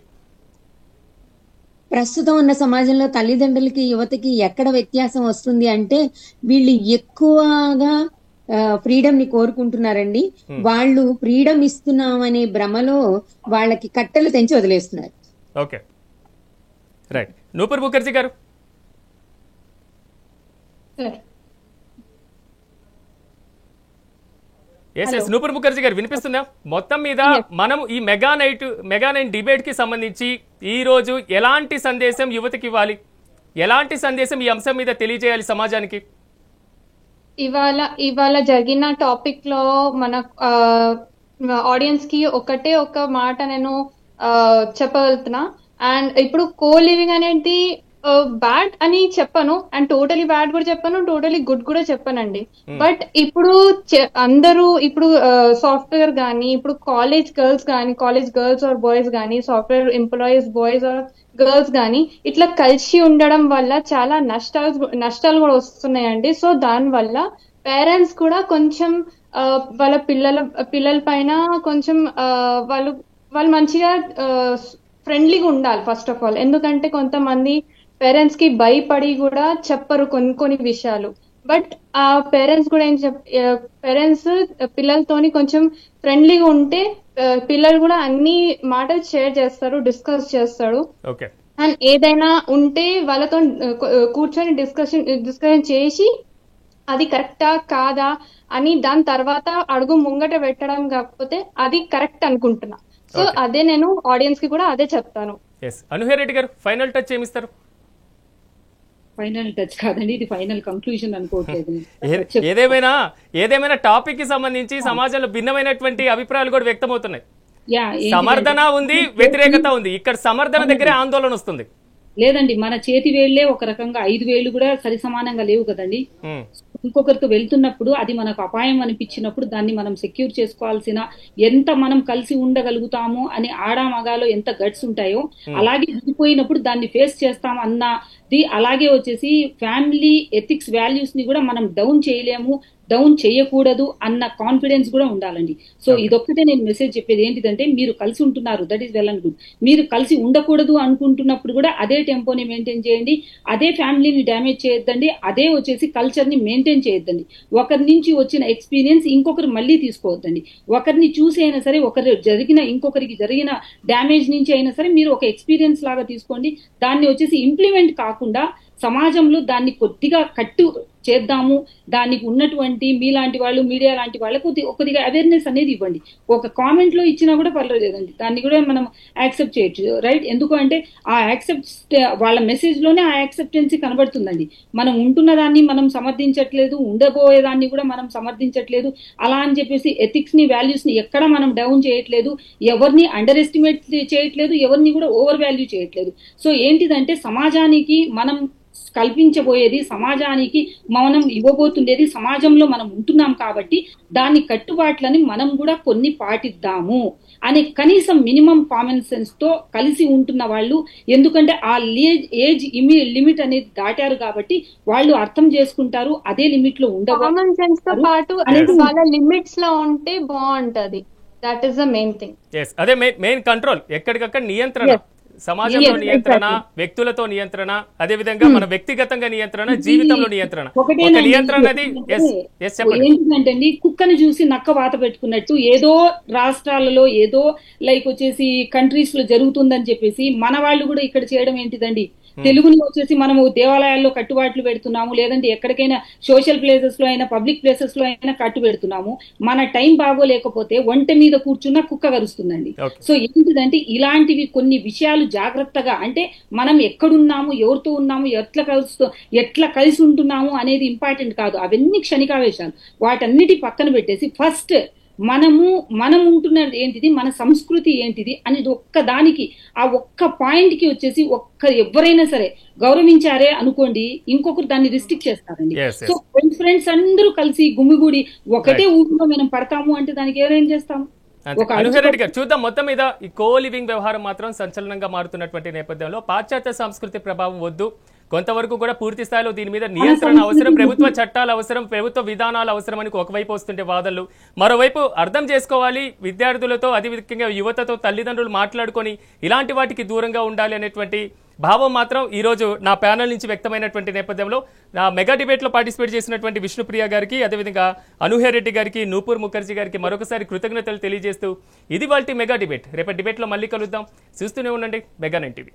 ప్రస్తుతం ఉన్న సమాజంలో తల్లిదండ్రులకి, యువతకి ఎక్కడ వ్యత్యాసం వస్తుంది అంటే, వీళ్ళు ఎక్కువగా ఫ్రీడమ్ ని కోరుకుంటున్నారండి. వాళ్ళు ఫ్రీడమ్ ఇస్తున్నామనే భ్రమలో వాళ్ళకి కట్టెలు తెంచి వదిలేస్తున్నారు. Okay, right. నూపూర్ ముఖర్జీ గారు. నూపూర్ ముఖర్జీ గారు వినిపిస్తుందా? మొత్తం మీద మనం ఈ మెగా నైన్ డిబేట్ కి సంబంధించి ఈ రోజు ఎలాంటి సందేశం యువతకి ఇవ్వాలి, ఎలాంటి సందేశం ఈ అంశం మీద తెలియజేయాలి సమాజానికి? ఇవాళ జరిగిన టాపిక్ లో మన ఆడియన్స్ కి ఒకటే ఒక మాట నేను చెప్పగలుగుతున్నా. అండ్ ఇప్పుడు కో లివింగ్ అనేది బ్యాడ్ అని చెప్పను, అండ్ టోటలీ బ్యాడ్ కూడా చెప్పను, టోటలీ గుడ్ కూడా చెప్పనండి. బట్ ఇప్పుడు అందరూ ఇప్పుడు సాఫ్ట్వేర్ గానీ, ఇప్పుడు కాలేజ్ గర్ల్స్ ఆర్ బాయ్స్ గానీ, software employees boys or girls గానీ ఇట్లా కలిసి ఉండడం వల్ల చాలా నష్టాలు కూడా వస్తున్నాయండి. సో దాని వల్ల పేరెంట్స్ కూడా కొంచెం వాళ్ళ పిల్లల పైన కొంచెం వాళ్ళు మంచిగా ఫ్రెండ్లీగా ఉండాలి ఫస్ట్ ఆఫ్ ఆల్. ఎందుకంటే కొంతమంది పేరెంట్స్ కి భయపడి కూడా చెప్పరు కొన్ని విషయాలు. బట్ ఆ పేరెంట్స్ కూడా పేరెంట్స్ పిల్లలతోని కొంచెం ఫ్రెండ్లీగా ఉంటే పిల్లలు కూడా అన్ని మాటలు షేర్ చేస్తారు, డిస్కస్ చేస్తాడు. అండ్ ఏదైనా ఉంటే వాళ్ళతో కూర్చొని డిస్కషన్ చేసి అది కరెక్టా కాదా అని దాని తర్వాత అడుగు ముంగట పెట్టడం, కాకపోతే అది కరెక్ట్ అనుకుంటున్నా. సో అదే నేను ఆడియన్స్ కి కూడా అదే చెప్తాను. అనుహేరెడ్డి గారు, ఫైనల్ టచ్ ఏమిస్తారు? ఫైనల్ టచ్ కాదండి, ఇది ఫైనల్ కంక్లూజన్ అనుకోవట్లేదు. ఏదేమైనా టాపిక్ కి సంబంధించి సమాజంలో భిన్నమైనటువంటి అభిప్రాయాలు కూడా వ్యక్తమవుతున్నాయి. సమర్థన ఉంది, వ్యతిరేకత ఉంది. ఇక్కడ సమర్థన దగ్గరే ఆందోళన వస్తుంది. లేదండి, మన చేతి వేళ్లే ఒక రకంగా 5 వేళ్లు కూడా సరి సమానంగా లేవు కదండి. ఇంకొకరితో వెళ్తున్నప్పుడు అది మనకు అపాయం అనిపించినప్పుడు దాన్ని మనం సెక్యూర్ చేసుకోవాల్సిన ఎంత మనం కలిసి ఉండగలుగుతాము అని ఆడా మగాలో ఎంత గట్స్ ఉంటాయో అలాగే విడిపోయినప్పుడు దాన్ని ఫేస్ చేస్తాం అన్నది. అలాగే వచ్చేసి ఫ్యామిలీ ఎథిక్స్ వాల్యూస్ ని కూడా మనం డౌన్ చేయలేము, డౌన్ చేయకూడదు అన్న కాన్ఫిడెన్స్ కూడా ఉండాలండి. సో ఇదొక్కటే నేను మెసేజ్ చెప్పేది ఏంటిదంటే, మీరు కలిసి ఉంటున్నారు, that is well and good. మీరు కలిసి ఉండకూడదు అనుకుంటున్నప్పుడు కూడా అదే టెంపోని మెయింటైన్ చేయండి, అదే ఫ్యామిలీని డ్యామేజ్ చేయొద్దండి, అదే వచ్చేసి కల్చర్ ని మెయింటైన్ చేయొద్దండి. ఒకరి నుంచి వచ్చిన ఎక్స్పీరియన్స్ ఇంకొకరు మళ్ళీ తీసుకోవద్దండి. ఒకరిని చూసి అయినా సరే, ఇంకొకరికి జరిగిన డ్యామేజ్ నుంచి అయినా సరే మీరు ఒక ఎక్స్పీరియన్స్ లాగా తీసుకోండి. దాన్ని వచ్చేసి ఇంప్లిమెంట్ కాకుండా సమాజంలో దాన్ని కొద్దిగా కట్టు చేద్దాము, దానికి ఉన్నటువంటి మీలాంటి వాళ్ళు, మీడియా లాంటి వాళ్ళకు కొద్దిగా అవేర్నెస్ అనేది ఇవ్వండి. ఒక కామెంట్ లో ఇచ్చినా కూడా పర్వాలేదండి, దాన్ని కూడా మనం యాక్సెప్ట్ చేయొచ్చు, రైట్? ఎందుకు అంటే ఆ యాక్సెప్ట్ వాళ్ళ మెసేజ్ లోనే ఆ యాక్సెప్టెన్సీ కనబడుతుందండి. మనం ఉంటున్న దాన్ని మనం సమర్థించట్లేదు, ఉండబోయేదాన్ని కూడా మనం సమర్థించట్లేదు. అలా అని చెప్పేసి ఎథిక్స్ ని, వాల్యూస్ ని ఎక్కడ మనం డౌన్ చేయట్లేదు, ఎవరిని అండర్ ఎస్టిమేట్ చేయట్లేదు, ఎవరిని కూడా ఓవర్ వాల్యూ చేయట్లేదు. సో ఏంటిదంటే సమాజానికి మనం కల్పించబోయేది, సమాజానికి మనం ఇవ్వబోతుండేది, సమాజంలో మనం ఉంటున్నాం కాబట్టి దాని కట్టుబాట్లని మనం కూడా కొన్ని పాటిద్దాము అనే కనీసం మినిమం కామన్ సెన్స్ తో కలిసి ఉంటున్న వాళ్ళు, ఎందుకంటే ఆ ఏజ్ లిమిట్ అనేది దాటారు కాబట్టి వాళ్ళు అర్థం చేసుకుంటారు, అదే లిమిట్ లో ఉండవు. కామన్ సెన్స్ తో పాటు వాళ్ళ లిమిట్స్ లో ఉంటే బాగుంటది. That is the main thing. అదే మెయిన్ కంట్రోల్, ఎక్కడికక్కడ నియంత్రణ, సమాజంలో నియంత్రణ, వ్యక్తులతో నియంత్రణ, అదే విధంగా మన వ్యక్తిగతంగా నియంత్రణ, జీవితంలో నియంత్రణ. ఏంటంటే కుక్కను చూసి నక్క వాత పెట్టుకున్నట్టు ఏదో రాష్ట్రాలలో ఏదో లైక్ వచ్చేసి కంట్రీస్ లో జరుగుతుందని చెప్పేసి మన వాళ్ళు కూడా ఇక్కడ చేయడం ఏంటిదండి? తెలుగుని వచ్చేసి మనము దేవాలయాల్లో కట్టుబాట్లు పెడుతున్నాము, లేదంటే ఎక్కడికైనా సోషల్ ప్లేసెస్ లో అయినా, పబ్లిక్ ప్లేసెస్ లో అయినా కట్టు పెడుతున్నాము. మన టైం బాగోలేకపోతే ఒంట మీద కూర్చున్న కుక్క కరుస్తుందండి. సో ఏంటిదంటే ఇలాంటివి కొన్ని విషయాలు జాగ్రత్తగా, అంటే మనం ఎక్కడున్నాము, ఎవరితో ఉన్నాము, ఎట్లా కలిసి ఉంటున్నాము అనేది ఇంపార్టెంట్ కాదు. అవన్నీ క్షణికావేశాలు. వాటన్నిటి పక్కన పెట్టేసి ఫస్ట్ మనం ఉంటున్నది ఏంటిది, మన సంస్కృతి ఏంటిది అనేది ఒక్కదానికి, ఆ ఒక్క పాయింట్ కి వచ్చేసి ఎవరైనా సరే గౌరవించారే అనుకోండి, ఇంకొకరు దాన్ని రిస్ట్రిక్ట్ చేస్తారండి. సో ఫ్రెండ్స్ అందరూ కలిసి గుమిగూడి ఒకటే ఊరిలో మనం పడతాము అంటే దానికి ఏం చేస్తాము? అనుహరెడ్డి గారు, చూద్దాం. మొత్తం మీద ఈ కో లివింగ్ వ్యవహారం మాత్రం సంచలనంగా మారుతున్నటువంటి నేపథ్యంలో పాశ్చాత్య సంస్కృతి ప్రభావం వద్దు, కొంతవరకు కూడా పూర్తి స్థాయిలో దీని మీద నియంత్రణ అవసరం, ప్రభుత్వ చట్టాలు అవసరం, ప్రభుత్వ విధానాలు అవసరం అని ఒకవైపు వస్తుంటే వాదనలు, మరోవైపు అర్థం చేసుకోవాలి, విద్యార్థులతో, అదేవిధంగా యువతతో తల్లిదండ్రులు మాట్లాడుకొని ఇలాంటి వాటికి దూరంగా ఉండాలి అనేటువంటి భావం మాత్రం ఈ రోజు నా ప్యానల్ నుంచి వ్యక్తమైనటువంటి నేపథ్యంలో నా మెగా డిబేట్ లో పార్టిసిపేట్ చేసినటువంటి విష్ణుప్రియ గారికి, అదేవిధంగా అనూహ్యరెడ్డి గారికి, నూపూర్ ముఖర్జీ గారికి మరొకసారి కృతజ్ఞతలు తెలియజేస్తూ ఇది వాల్టి మెగా డిబేట్. రేపటి డిబేట్ లో మళ్ళీ కలుద్దాం. చూస్తూనే ఉండండి మెగా 9 టీవీ.